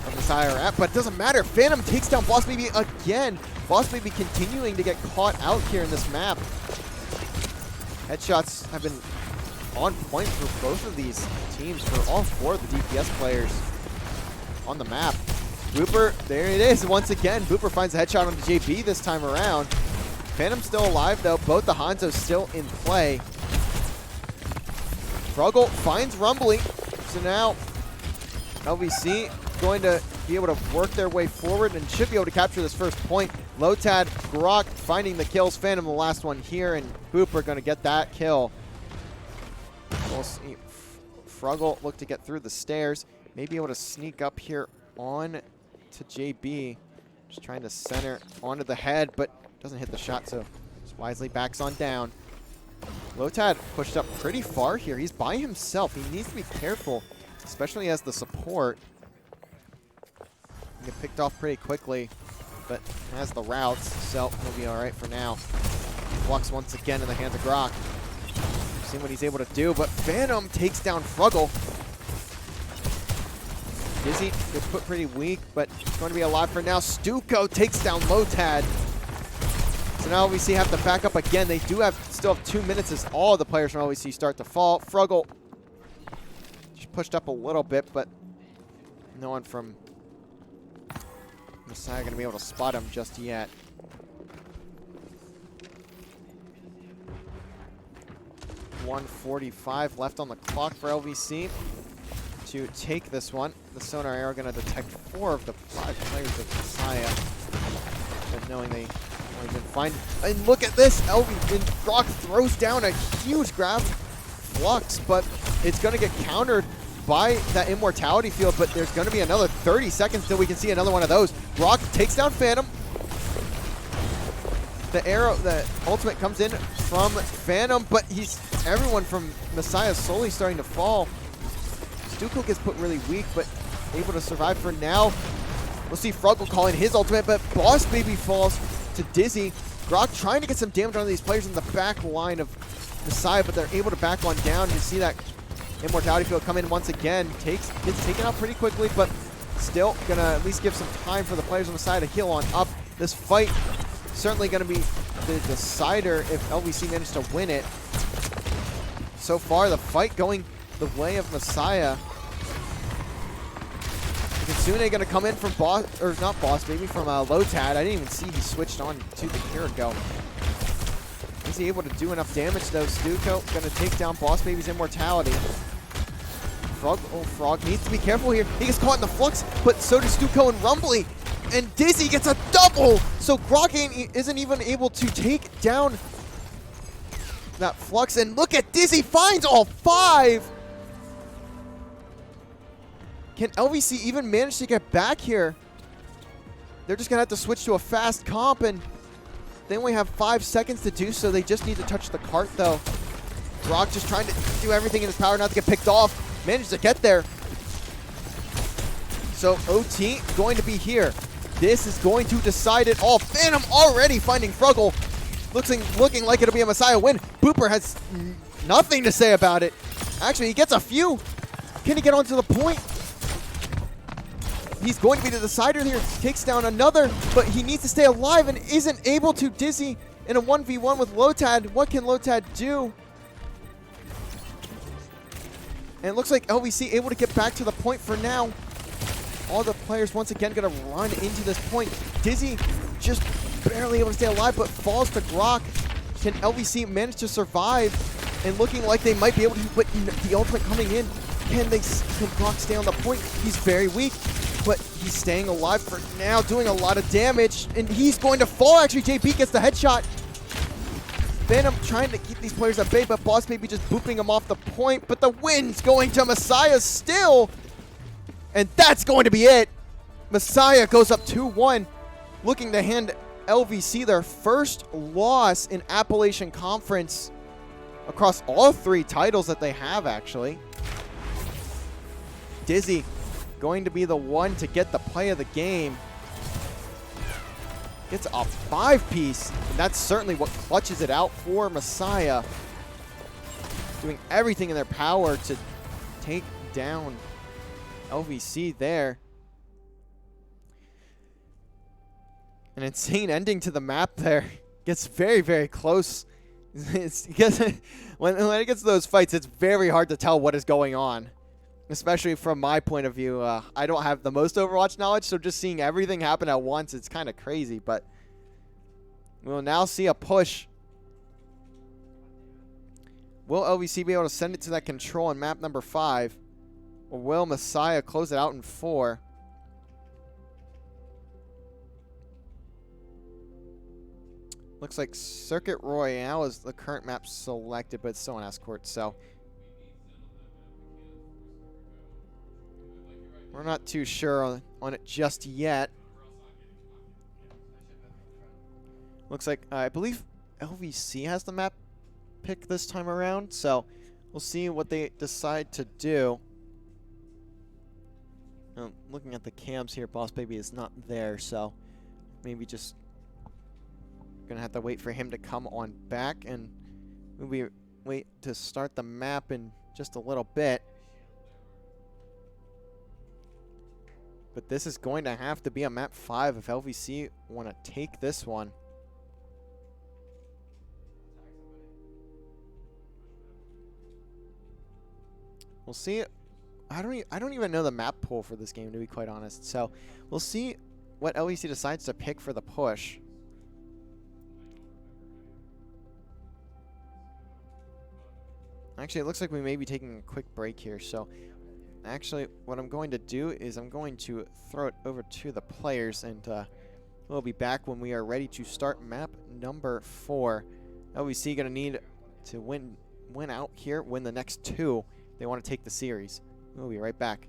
of Messiah are at, but it doesn't matter. Phantom takes down Boss Baby again. Boss Baby continuing to get caught out here in this map. Headshots have been on point for both of these teams, for all four of the DPS players on the map. Booper, there it is once again. Booper finds a headshot on the JB this time around. Phantom's still alive though. Both the Hanzos still in play. Fruggle finds Rumbly. So now LVC going to be able to work their way forward and should be able to capture this first point. Lotad, Grok finding the kills. Phantom the last one here, and Booper going to get that kill. We'll see. Fruggle look to get through the stairs. May be able to sneak up here on to JB. Just trying to center onto the head, but doesn't hit the shot, so just wisely backs on down. Lotad pushed up pretty far here. He's by himself. He needs to be careful, especially as the support. He get picked off pretty quickly, but has the routes, so he'll be all right for now. Blocks once again in the hands of Grok. Seeing what he's able to do, but Phantom takes down Fruggle. Dizzy gets put pretty weak, but he's going to be alive for now. Stuco takes down Lotad. So now LVC have to back up again. They do still have 2 minutes as all the players from LVC start to fall. Fruggle just pushed up a little bit, but no one from Messiah going to be able to spot him just yet. .145 left on the clock for LVC to take this one. The sonar arrow going to detect 4 of the 5 players of Messiah, but knowing they only didn't find. And look at this, Grok throws down a huge grab flux, but it's going to get countered by that immortality field, but there's going to be another 30 seconds till we can see another one of those. Grok takes down Phantom. The arrow, the ultimate comes in from Phantom, but everyone from Messiah slowly starting to fall. Stuco gets put really weak, but able to survive for now. We'll see Fruggle calling his ultimate, but Boss Baby falls to Dizzy. Grok trying to get some damage on these players in the back line of Messiah, but they're able to back one down. You see that immortality field come in once again. Gets taken out pretty quickly, but still gonna at least give some time for the players on Messiah to heal on up. This fight certainly gonna be the decider if LVC managed to win it. So far, the fight going the way of Messiah. Kitsune gonna come in from from Lotad. I didn't even see he switched on to the Kiriko. Is he able to do enough damage though? Stuco gonna take down Boss Baby's immortality. Frog needs to be careful here. He gets caught in the flux, but so does Stuco and Rumbly. And Dizzy gets a double! So Grok isn't even able to take down that flux. And look at Dizzy finds all 5! Can LVC even manage to get back here? They're just gonna have to switch to a fast comp, and they only have 5 seconds to do so. They just need to touch the cart though. Grok just trying to do everything in his power not to get picked off. Managed to get there. So OT going to be here. This is going to decide it all. Phantom already finding Fruggle. Looking like it'll be a Messiah win. Booper has nothing to say about it. Actually, he gets a few. Can he get onto the point? He's going to be the decider here. Takes down another, but he needs to stay alive and isn't able to. Dizzy in a 1v1 with Lotad. What can Lotad do? And it looks like LVC able to get back to the point for now. All the players once again going to run into this point. Dizzy just barely able to stay alive, but falls to Grok. Can LVC manage to survive? And looking like they might be able to, but the ultimate coming in. Can Grok stay on the point? He's very weak, but he's staying alive for now, doing a lot of damage. And he's going to fall, actually. JP gets the headshot. Phantom trying to keep these players at bay, but Boss Baby just booping him off the point. But the win's going to Messiah still. And that's going to be it. Messiah goes up 2-1, looking to hand LVC their first loss in Appalachian Conference across all 3 titles that they have, actually. Dizzy going to be the one to get the play of the game. Gets a 5-piece, and that's certainly what clutches it out for Messiah. Doing everything in their power to take down LVC there. An insane ending to the map there. Gets very, very close. When it gets to those fights, it's very hard to tell what is going on. Especially from my point of view. I don't have the most Overwatch knowledge, so just seeing everything happen at once, it's kind of crazy. But we'll now see a push. Will LVC be able to send it to that control on map number 5? Or will Messiah close it out in 4? Looks like Circuit Royale is the current map selected, but it's still an escort, so we're not too sure on it just yet. Looks like, I believe LVC has the map pick this time around, so we'll see what they decide to do. Looking at the cams here, Boss Baby is not there, so maybe just gonna have to wait for him to come on back, and we'll wait to start the map in just a little bit. But this is going to have to be a map 5 if LVC want to take this one. We'll see. I don't even know the map pool for this game, to be quite honest. So we'll see what LVC decides to pick for the push. Actually, it looks like we may be taking a quick break here. So actually, what I'm going to do is I'm going to throw it over to the players, and we'll be back when we are ready to start map number 4. LVC going to need to win out here, win the next 2. They want to take the series. We'll be right back.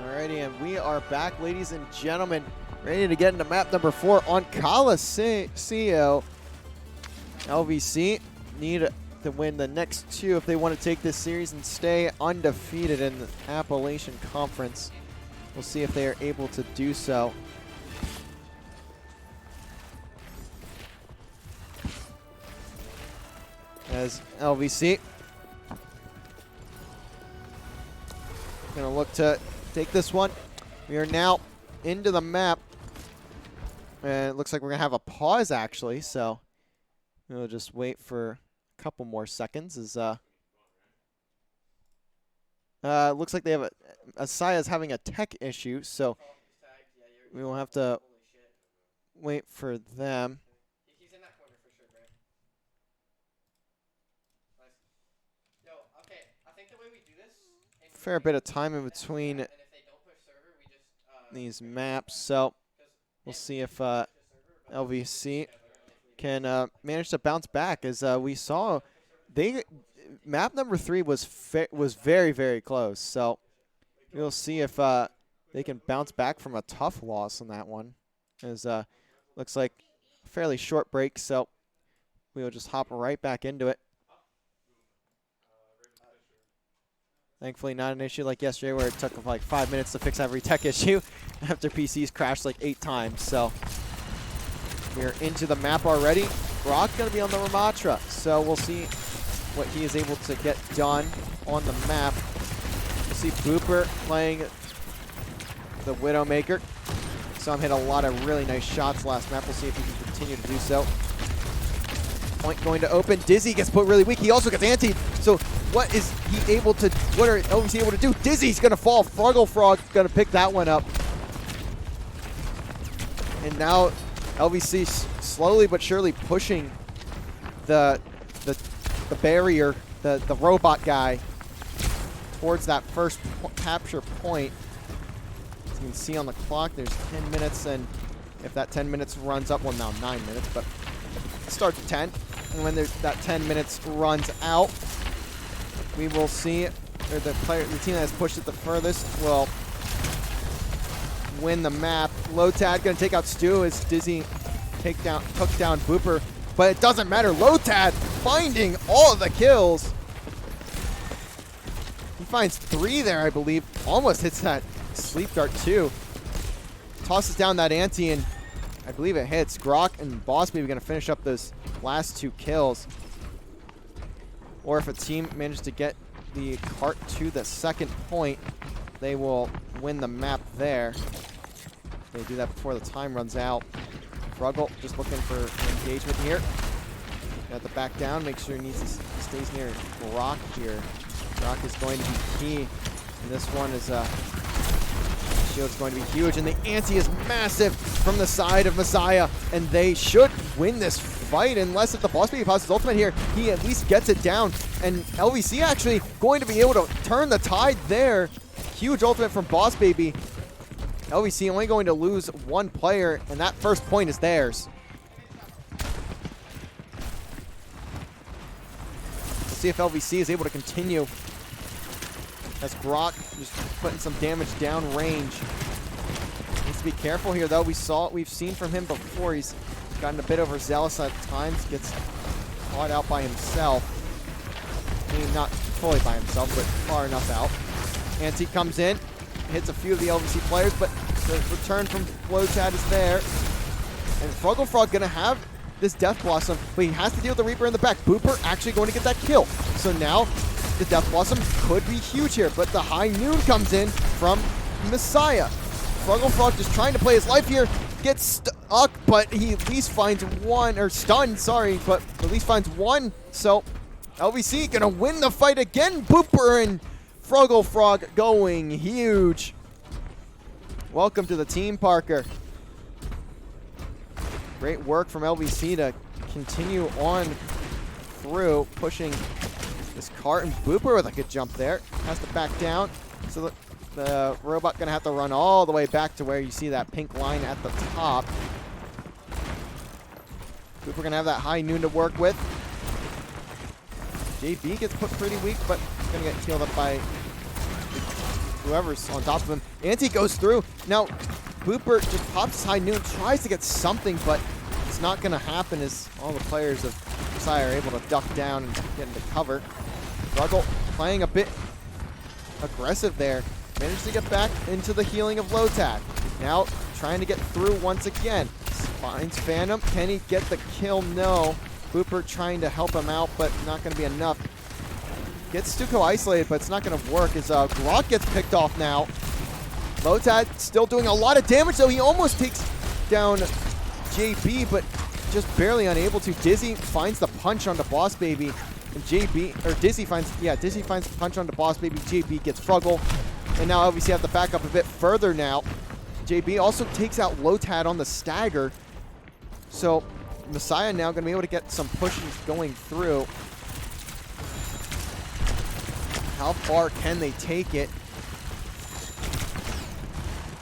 Alrighty, and we are back, ladies and gentlemen, ready to get into map number 4 on Coliseum. LVC need to win the next 2 if they want to take this series and stay undefeated in the Appalachian Conference. We'll see if they are able to do so. As LVC gonna look to take this one. We are now into the map, and it looks like we're gonna have a pause actually, so we'll just wait for a couple more seconds. As looks like they have Asaya's having a tech issue, so we will have to wait for them. Fair bit of time in between these maps, so we'll see if LVC can manage to bounce back. As we saw, map number 3 was very, very close, so we'll see if they can bounce back from a tough loss on that one. As looks like a fairly short break, so we'll just hop right back into it. Thankfully, not an issue like yesterday where it took like 5 minutes to fix every tech issue after PCs crashed like 8 times. So we're into the map already. Brock going to be on the Ramatra, so we'll see what he is able to get done on the map. We'll see Booper playing the Widowmaker. Saw him hit a lot of really nice shots last map. We'll see if he can continue to do so. Point going to open. Dizzy gets put really weak. He also gets antied. So what is he able to, what are LVC able to do? Dizzy's going to fall. Fruggle Frog going to pick that one up. And now LVC slowly but surely pushing the barrier, the robot guy, towards that first capture point. As you can see on the clock, there's 10 minutes, and if that 10 minutes runs up, well, now 9 minutes, but it starts at 10. And when that 10 minutes runs out, we will see, or the team that has pushed it the furthest will win the map. Lotad going to take out Stu as Dizzy took down Booper, but it doesn't matter. Lotad finding all of the kills. He finds 3 there, I believe. Almost hits that sleep dart too. Tosses down that ante, and I believe it hits. Grok and Boss Baby going to finish up those last 2 kills. Or if a team manages to get the cart to the second point, they will win the map there. They do that before the time runs out. Fruggle just looking for engagement here. Got to back down, make sure he stays near Grok here. Grok is going to be key. And this one is shield's going to be huge, and the ante is massive from the side of Messiah, and they should win this fight unless if the Boss Baby pops his ultimate here, he at least gets it down, and LVC actually going to be able to turn the tide there. Huge ultimate from Boss Baby. LVC only going to lose 1 player, and that first point is theirs. We'll see if LVC is able to continue. As Grok just putting some damage down range. Needs to be careful here though. We've seen from him before. He's gotten a bit overzealous at times. Gets caught out by himself. I mean, not fully by himself, but far enough out. Ante comes in, hits a few of the LVC players, but the return from Lotad is there. And Fruggle Frog gonna have this Death Blossom, but he has to deal with the Reaper in the back. Booper actually going to get that kill. So now the Death Blossom could be huge here, but the High Noon comes in from Messiah. Fruggle Frog just trying to play his life here, gets stuck, but he at least finds 1, or stunned, sorry, but at least finds 1. So LVC gonna win the fight again. Booper and Fruggle Frog going huge. Welcome to the team, Parker. Great work from LVC to continue on through, pushing this cart, and Booper with a good jump there. Has to back down. So the robot going to have to run all the way back to where you see that pink line at the top. Booper going to have that High Noon to work with. JB gets put pretty weak, but going to get healed up by whoever's on top of him. Anti goes through. Now, Booper just pops high noon, tries to get something, but it's not going to happen as all the players of Messiah are able to duck down and get into cover. Struggle playing a bit aggressive there. Managed to get back into the healing of Lotad. Now trying to get through once again. Finds Phantom. Can he get the kill? No. Booper trying to help him out, but not going to be enough. Gets Stuko isolated, but it's not going to work as Grok gets picked off now. Lotad still doing a lot of damage, though. He almost takes down JB, but just barely unable to. Dizzy finds the punch on the Boss Baby. And Dizzy finds the punch on the Boss Baby. JB gets Fruggle. And now LVC have to back up a bit further now. JB also takes out Lotad on the stagger. So Messiah now going to be able to get some pushes going through. How far can they take it?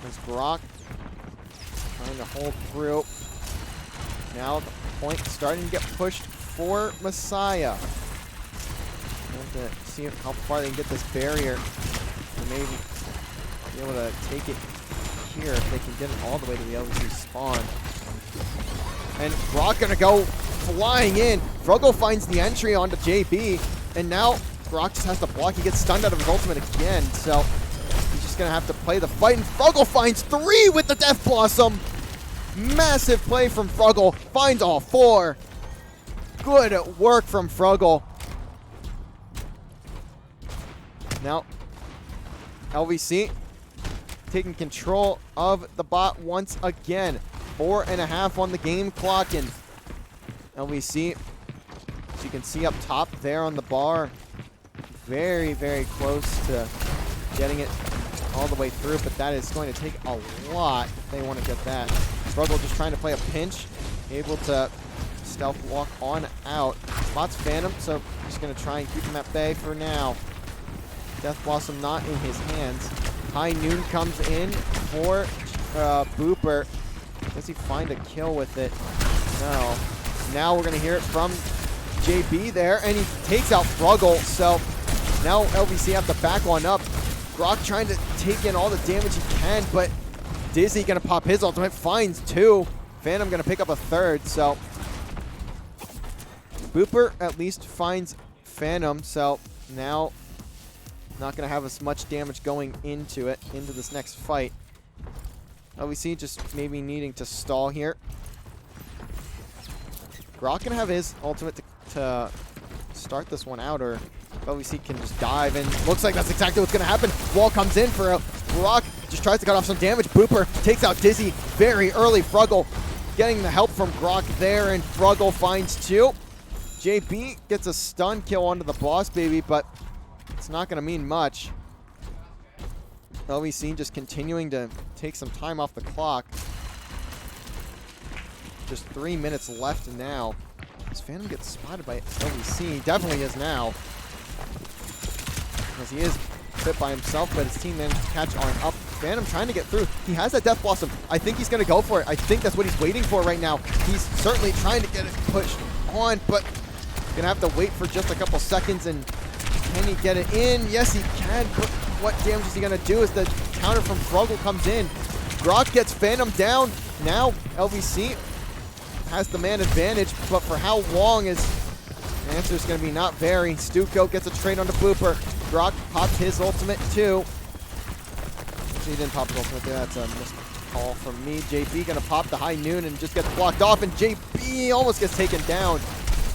As Grok trying to hold through. Now the point starting to get pushed for Messiah. Have to see how far they can get this barrier. And maybe be able to take it here if they can get it all the way to the LVC spawn. And Grok gonna go flying in. Fruggle finds the entry onto JB, and now Grok just has to block. He gets stunned out of his ultimate again, so he's just gonna have to play the fight. And Fruggle finds 3 with the Death Blossom. Massive play from Fruggle. Finds all 4. Good work from Fruggle. Now, LVC taking control of the bot once again. 4.5 on the game clock, and LVC, as you can see up top there on the bar, very, very close to getting it all the way through, but that is going to take a lot if they want to get that. Struggle just trying to play a pinch, able to stealth walk on out. Spot's Phantom, so just going to try and keep him at bay for now. Death Blossom not in his hands. High Noon comes in for Booper. Does he find a kill with it? No. Now we're going to hear it from JB there, and he takes out Fruggle, so now LVC have to back one up. Grok trying to take in all the damage he can, but Dizzy going to pop his ultimate, finds 2. Phantom going to pick up a 3rd, so Booper at least finds Phantom, so now not going to have as much damage going into this next fight. LVC just maybe needing to stall here. Grok going to have his ultimate to start this one out, or LVC can just dive, and looks like that's exactly what's going to happen. Wall comes in for Grok, just tries to cut off some damage. Booper takes out Dizzy very early. Fruggle getting the help from Grok there, and Fruggle finds 2. JB gets a stun kill onto the Boss Baby, but it's not going to mean much. LVC just continuing to take some time off the clock. Just 3 minutes left now. Does Phantom get spotted by LVC? He definitely is now. Because he is a bit by himself, but his team managed to catch on up. Phantom trying to get through. He has that Death Blossom. I think he's going to go for it. I think that's what he's waiting for right now. He's certainly trying to get it pushed on, but going to have to wait for just a couple seconds. And can he get it in? Yes, he can. But what damage is he going to do as the counter from Fruggle comes in? Grok gets Phantom down. Now LVC has the man advantage, but for how long is the answer is going to be not very. Stuko gets a trade onto Booper. Grok pops his ultimate too. He didn't pop his ultimate there. That's a missed call from me. JB going to pop the High Noon and just gets blocked off, and JB almost gets taken down.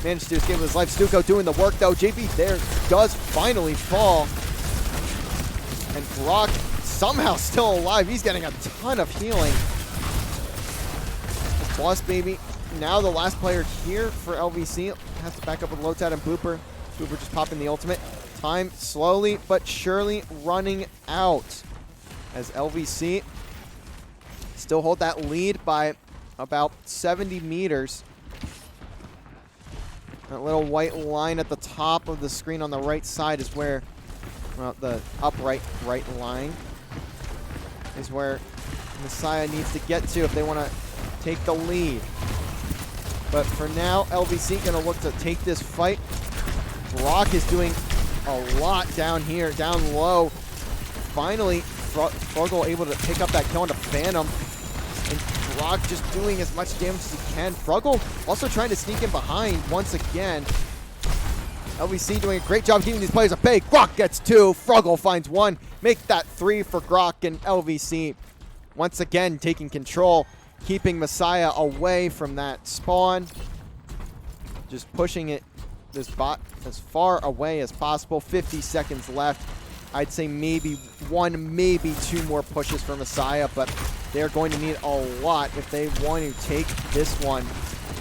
Managed to escape with his life. Stuko doing the work though. JB there does finally fall. And Grok somehow still alive. He's getting a ton of healing. Boss Baby, now the last player here for LVC, has to back up with Lotad and Booper. Booper just popping the ultimate. Time slowly but surely running out as LVC still hold that lead by about 70 meters. That little white line at the top of the screen on the right side is where, well, the upright right line is where Messiah needs to get to if they want to take the lead. But for now, LVC going to look to take this fight. Grok is doing a lot down here, down low. finally, Froggle able to pick up that kill onto Phantom. And Brock just doing as much damage as he can. Froggle also trying to sneak in behind once again. LVC doing a great job keeping these players at bay. Grok gets 2. Froggle finds 1. Make that 3 for Grok, and LVC once again taking control, keeping Messiah away from that spawn. Just pushing this bot as far away as possible. 50 seconds left. I'd say maybe 1, maybe 2 more pushes for Messiah, but they're going to need a lot if they want to take this one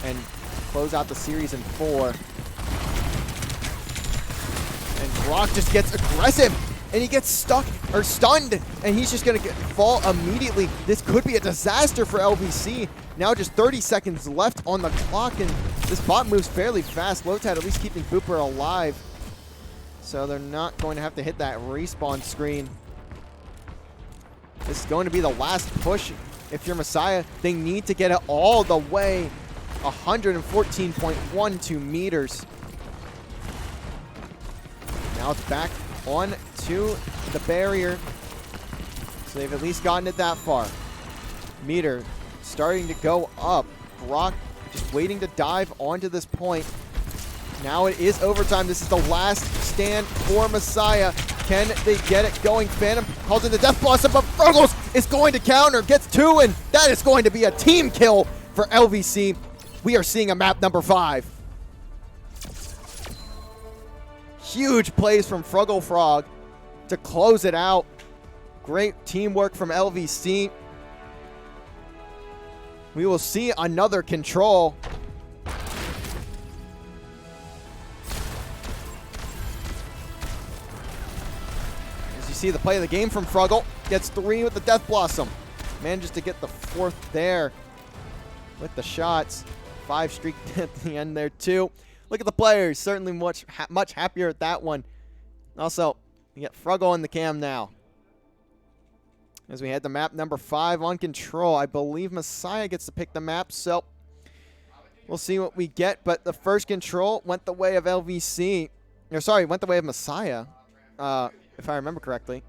and close out the series in 4. And Brock just gets aggressive, and he gets stuck or stunned, and he's just going to fall immediately. This could be a disaster for LVC. Now just 30 seconds left on the clock, and this bot moves fairly fast. Lotad at least keeping Booper alive, so they're not going to have to hit that respawn screen. This is going to be the last push. If you're Messiah, they need to get it all the way 114.12 meters. Now it's back on to the barrier. So they've at least gotten it that far. Meter starting to go up. Brock just waiting to dive onto this point. Now it is overtime. This is the last stand for Messiah. Can they get it going? Phantom calls in the Death Blossom, but Fruggles is going to counter. Gets 2, and that is going to be a team kill for LVC. We are seeing a map number 5. Huge plays from Fruggle Frog to close it out. Great teamwork from LVC. We will see another control. As you see the play of the game from Fruggle. Gets 3 with the Death Blossom. Manages to get the 4th there with the shots. 5 streak at the end there too. Look at the players. Certainly much happier at that one. Also, you get Fruggle in the cam now. As we head to map number 5 on control. I believe Messiah gets to pick the map, so we'll see what we get. But the first control went the way of LVC. Or sorry, went the way of Messiah, if I remember correctly.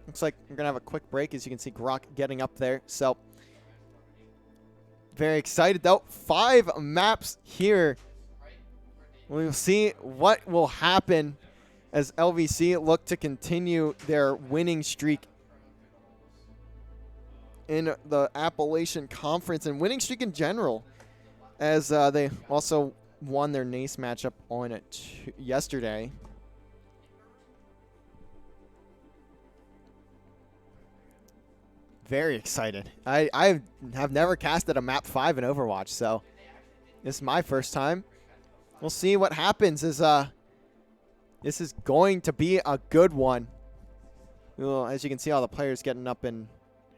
Looks like we're going to have a quick break, as you can see Grok getting up there. So, very excited though. 5 maps here. We'll see what will happen as LVC look to continue their winning streak in the Appalachian Conference and winning streak in general, as they also won their NACE matchup on it yesterday. Very excited. I have never casted a map 5 in Overwatch, so this is my first time. We'll see what happens. This is going to be a good one. Well, as you can see, all the players getting up and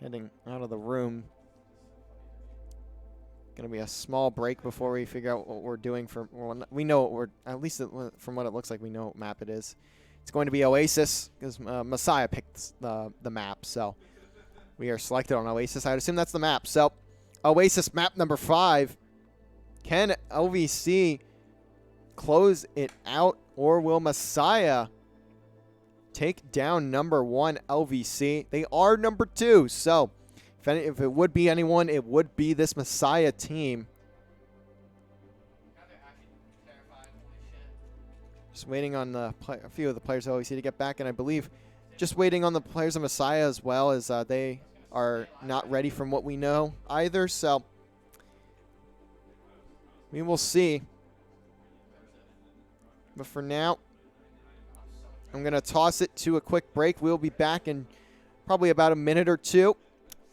heading out of the room. Going to be a small break before we figure out what we're doing. We know what we're, at least from what it looks like, we know what map it is. It's going to be Oasis, because Messiah picked the map. So we are selected on Oasis. I'd assume that's the map. So Oasis map number 5. Can LVC close it out, or will Messiah take down number 1 LVC? They are number 2, so if it would be anyone, it would be this Messiah team. Just waiting on a few of the players of OEC to get back, and I believe just waiting on the players of Messiah as well, as they are not ready from what we know either, so we will see. But for now, I'm going to toss it to a quick break. We'll be back in probably about a minute or 2,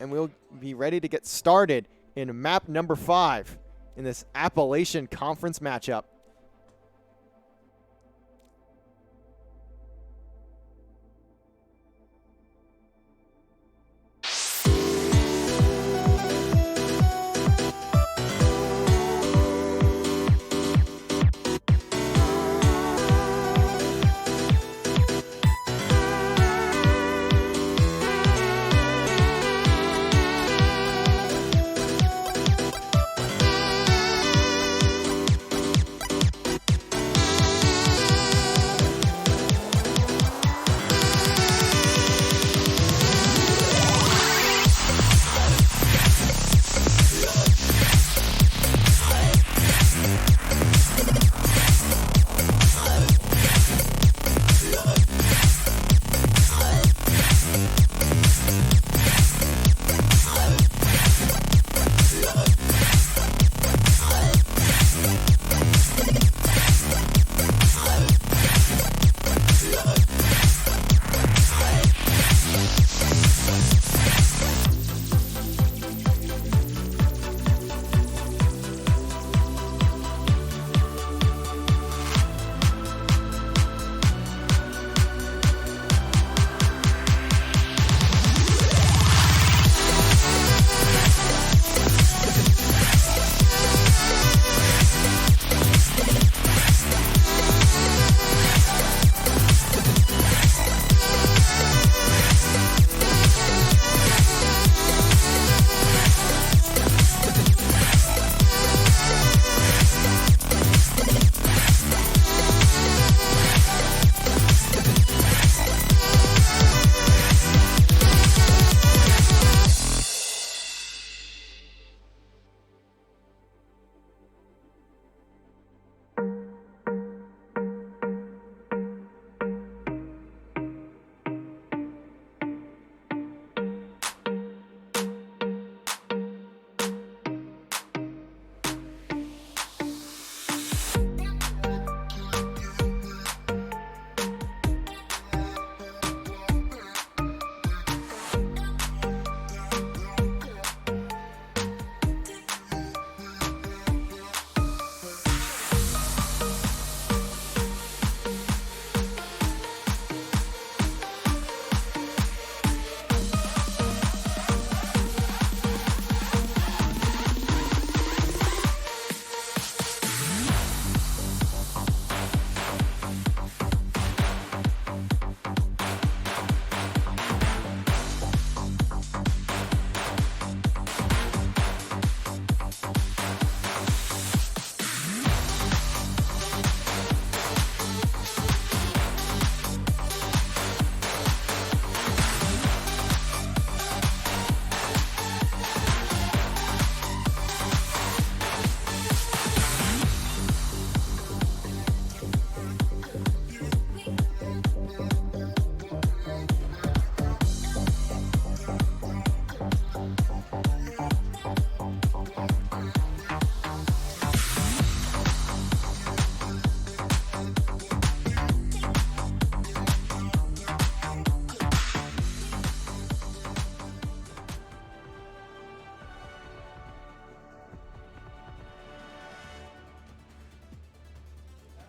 and we'll be ready to get started in map number 5 in this Appalachian Conference matchup.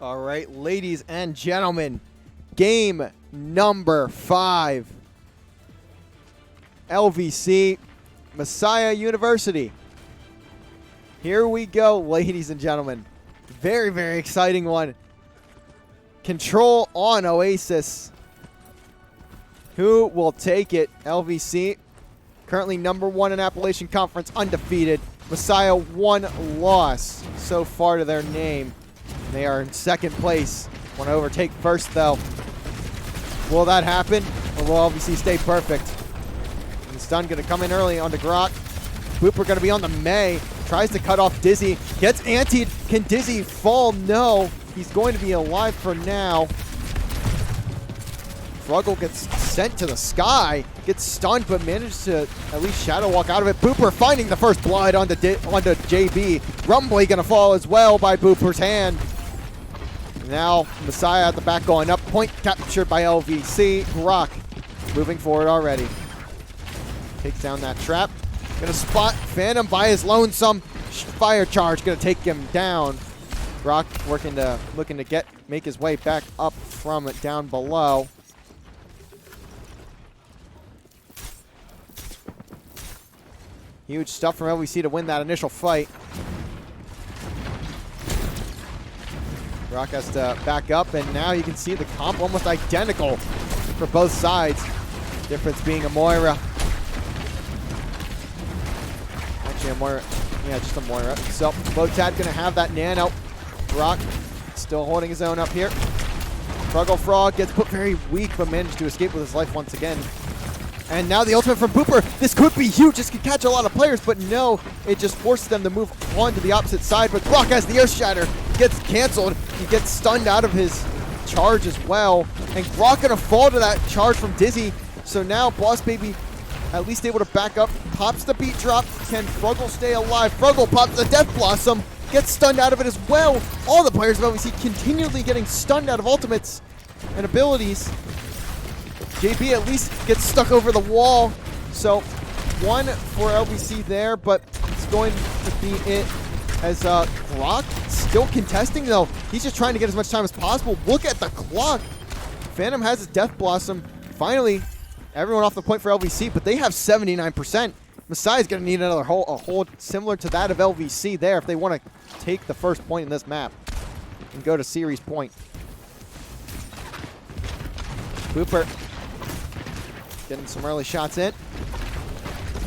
All right, ladies and gentlemen, game number 5. LVC, Messiah University. Here we go, ladies and gentlemen. Very, very exciting one. Control on Oasis. Who will take it? LVC, currently number 1 in Appalachian Conference, undefeated. Messiah, 1 loss so far to their name. They are in second place. Want to overtake first, though. Will that happen, or will LVC stay perfect? And Stun going to come in early onto Grok. Booper going to be on the May. Tries to cut off Dizzy. Gets antied. Can Dizzy fall? No. He's going to be alive for now. Fruggle gets sent to the sky. Gets stunned, but manages to at least Shadow Walk out of it. Booper finding the first blood onto JB. Rumbly going to fall as well by Booper's hand. Now Messiah at the back going up. Point captured by LVC. Grok moving forward already. Takes down that trap. Gonna spot Phantom by his lonesome. Fire charge gonna take him down. Grok looking to make his way back up from down below. Huge stuff from LVC to win that initial fight. Grok has to back up, and now you can see the comp almost identical for both sides. Difference being a Moira. Actually, a Moira. Yeah, just a Moira. So, Botad gonna have that nano. Grok still holding his own up here. Fruggle Frog gets put very weak, but managed to escape with his life once again. And now the ultimate from Booper. This could be huge. This could catch a lot of players, but no, it just forces them to move on to the opposite side. But Grok has the Earth Shatter. Gets canceled. He gets stunned out of his charge as well. And Grok gonna fall to that charge from Dizzy. So now Boss Baby at least able to back up. Pops the beat drop. Can Fruggle stay alive? Fruggle pops the Death Blossom. Gets stunned out of it as well. All the players of LVC continually getting stunned out of ultimates and abilities. JB at least gets stuck over the wall. So 1 for LVC there, but it's going to be it as Grok still contesting, though. He's just trying to get as much time as possible. Look at the clock. Phantom has his Death Blossom. Finally, everyone off the point for LVC, but they have 79%. Messiah's going to need another hold similar to that of LVC there if they want to take the first point in this map and go to series point. Booper getting some early shots in.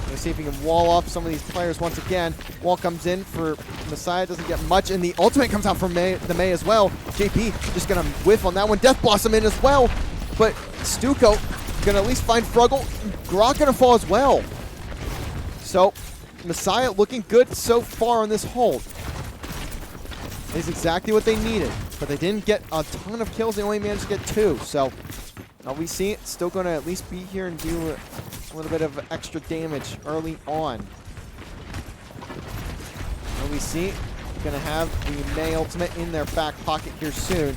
Let's see if he can wall off some of these players once again. Wall comes in for Messiah, doesn't get much, and the ultimate comes out from the May as well. JP just gonna whiff on that one. Death Blossom in as well, but Stuco gonna at least find Fruggle. Grok gonna fall as well. So Messiah looking good so far on this hold. Is exactly what they needed, but they didn't get a ton of kills. They only managed to get 2, so LVC still going to at least be here and do a little bit of extra damage early on. LVC going to have the May ultimate in their back pocket here soon.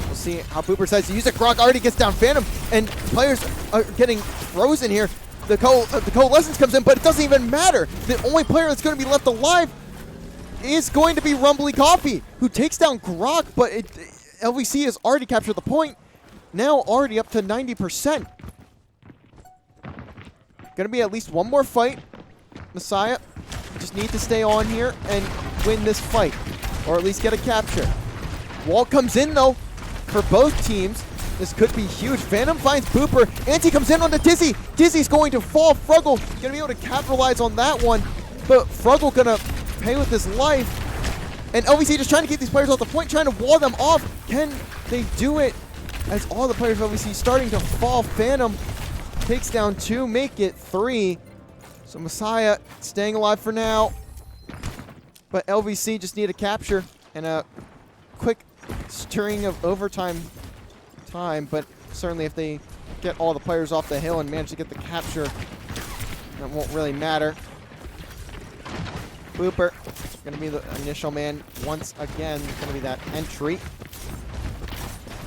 We'll see how Booper decides to use it. Grok already gets down Phantom, and players are getting frozen here. The Coalescence comes in, but it doesn't even matter. The only player that's going to be left alive is going to be Rumbly Coffee, who takes down Grok, but LVC has already captured the point. Now already up to 90%. Gonna be at least one more fight. Messiah just need to stay on here and win this fight, or at least get a capture. Wall comes in though for both teams. This could be huge. Phantom finds Booper. Anti comes in onto Dizzy. Dizzy's going to fall. Fruggle gonna be able to capitalize on that one, but Fruggle gonna pay with his life. And LVC just trying to keep these players off the point, trying to wall them off. Can they do it? As all the players of LVC starting to fall. Phantom takes down 2, make it 3. So Messiah staying alive for now. But LVC just need a capture and a quick string of overtime time. But certainly if they get all the players off the hill and manage to get the capture, that won't really matter. Booper going to be the initial man once again. Going to be that entry.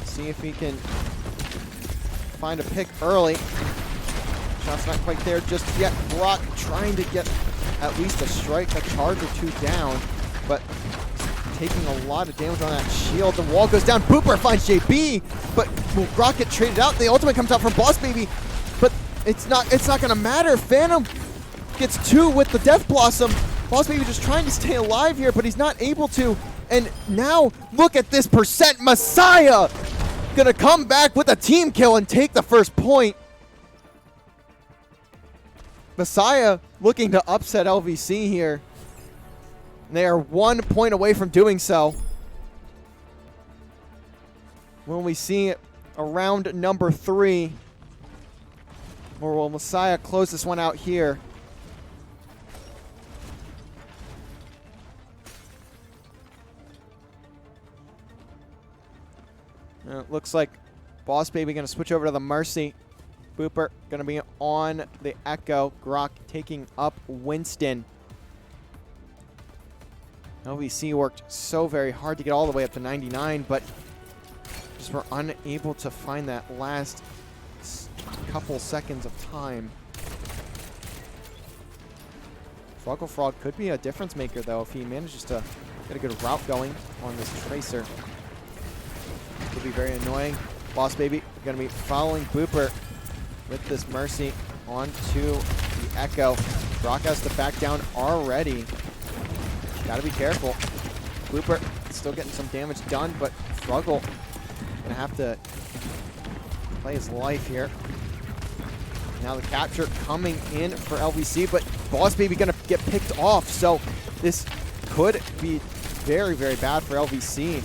See if he can find a pick early. Shot's not quite there just yet. Grok trying to get at least a strike, a charge or 2 down, but taking a lot of damage on that shield. The wall goes down. Booper finds JB, but will Grok get traded out? The ultimate comes out from Boss Baby, but it's not going to matter. Phantom gets 2 with the Death Blossom. Boss Baby just trying to stay alive here, but he's not able to. And now, look at this percent. Messiah gonna come back with a team kill and take the first point. Messiah looking to upset LVC here. They are 1 point away from doing so. When we see around number 3, or will Messiah close this one out here? It looks like Boss Baby going to switch over to the Mercy. Booper going to be on the Echo. Grok taking up Winston. LVC worked so very hard to get all the way up to 99, but just were unable to find that last couple seconds of time. Froggle Frog could be a difference maker, though, if he manages to get a good route going on this Tracer. Could be very annoying. Boss Baby going to be following Booper with this Mercy onto the Echo. Grok has to back down already. Got to be careful. Booper still getting some damage done, but Froggle going to have to play his life here. Now the capture coming in for LVC, but Boss Baby going to get picked off, so this could be very, very bad for LVC.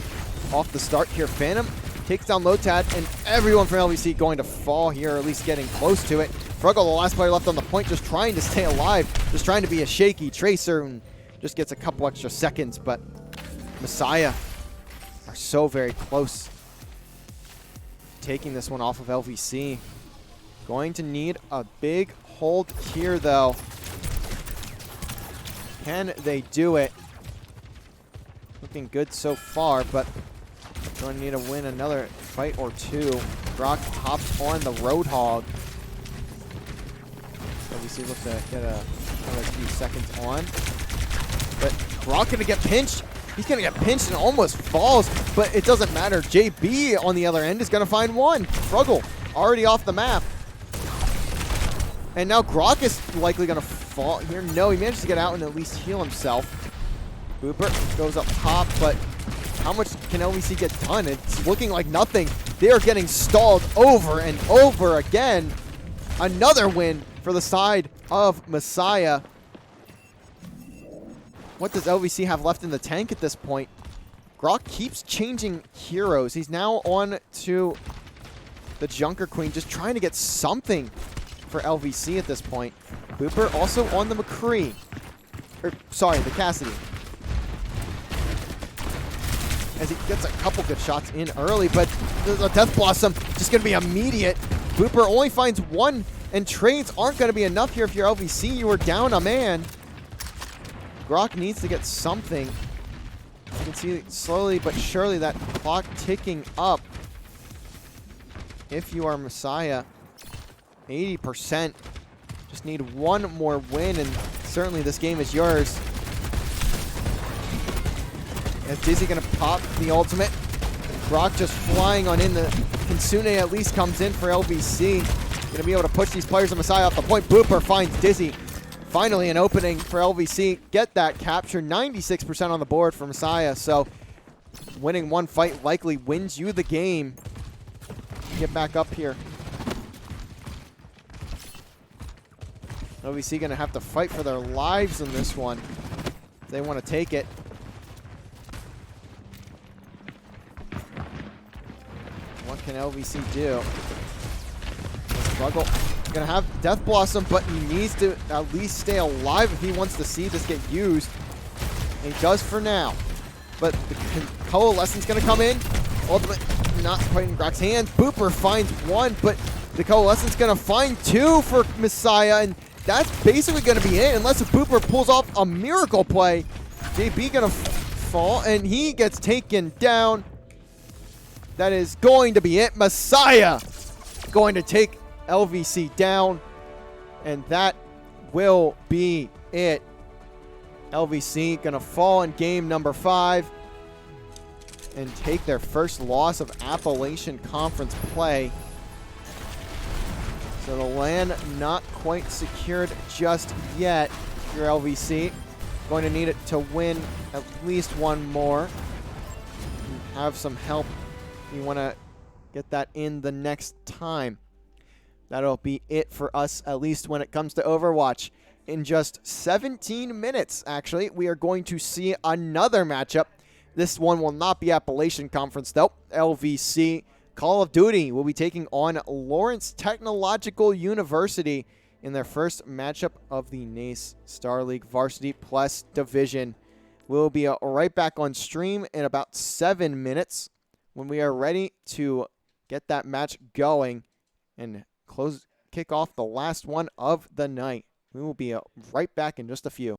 Off the start here, Phantom takes down Lotad, and everyone from LVC going to fall here, or at least getting close to it. Froggle, the last player left on the point, just trying to stay alive, just trying to be a shaky Tracer, and just gets a couple extra seconds, but Messiah are so very close taking this one off of LVC. Going to need a big hold here, though. Can they do it? Looking good so far, but going to need to win another fight or two. Grok hops on the Roadhog. LVC look to get another few seconds on. But Grok going to get pinched. He's going to get pinched and almost falls, but it doesn't matter. JB on the other end is going to find one. Froggle already off the map. And now Grok is likely going to fall here. No, he managed to get out and at least heal himself. Booper goes up top, but how much can LVC get done? It's looking like nothing. They are getting stalled over and over again. Another win for the side of Messiah. What does LVC have left in the tank at this point? Grok keeps changing heroes. He's now on to the Junker Queen, just trying to get something for LVC at this point. Booper also on the McCree. Sorry, the Cassidy. As he gets a couple good shots in early, but the Death Blossom just going to be immediate. Booper only finds one, and trades aren't going to be enough here if you're LVC. You are down a man. Grok needs to get something. You can see slowly but surely that clock ticking up. If you are Messiah, 80%. Just need one more win, and certainly this game is yours. As Dizzy gonna pop the ultimate. Grok just flying on in. The Kitsune at least comes in for LVC. Gonna be able to push these players of Messiah off the point. Booper finds Dizzy. Finally an opening for LVC. Get that capture. 96% on the board for Messiah. So winning one fight likely wins you the game. Get back up here. LVC going to have to fight for their lives in this one if they want to take it. What can LVC do? Struggle. Going to have Death Blossom, but he needs to at least stay alive if he wants to see this get used. And he does for now. But the Coalescence going to come in. Ultimate not quite in Grok's hands. Booper finds one, but the Coalescence going to find two for Messiah, and that's basically going to be it unless Booper pulls off a miracle play. JB going to fall, and he gets taken down. That is going to be it. Messiah going to take LVC down, and that will be it. LVC going to fall in game number 5. and take their first loss of Appalachian Conference play. So the LAN not quite secured just yet. Your LVC going to need it to win at least one more. Have some help. You want to get that in the next time. That'll be it for us, at least when it comes to Overwatch. In just 17 minutes, actually, we are going to see another matchup. This one will not be Appalachian Conference, though. LVC Call of Duty will be taking on Lawrence Technological University in their first matchup of the NACE Star League Varsity Plus Division. We'll be right back on stream in about 7 minutes when we are ready to get that match going and kick off the last one of the night. We will be right back in just a few.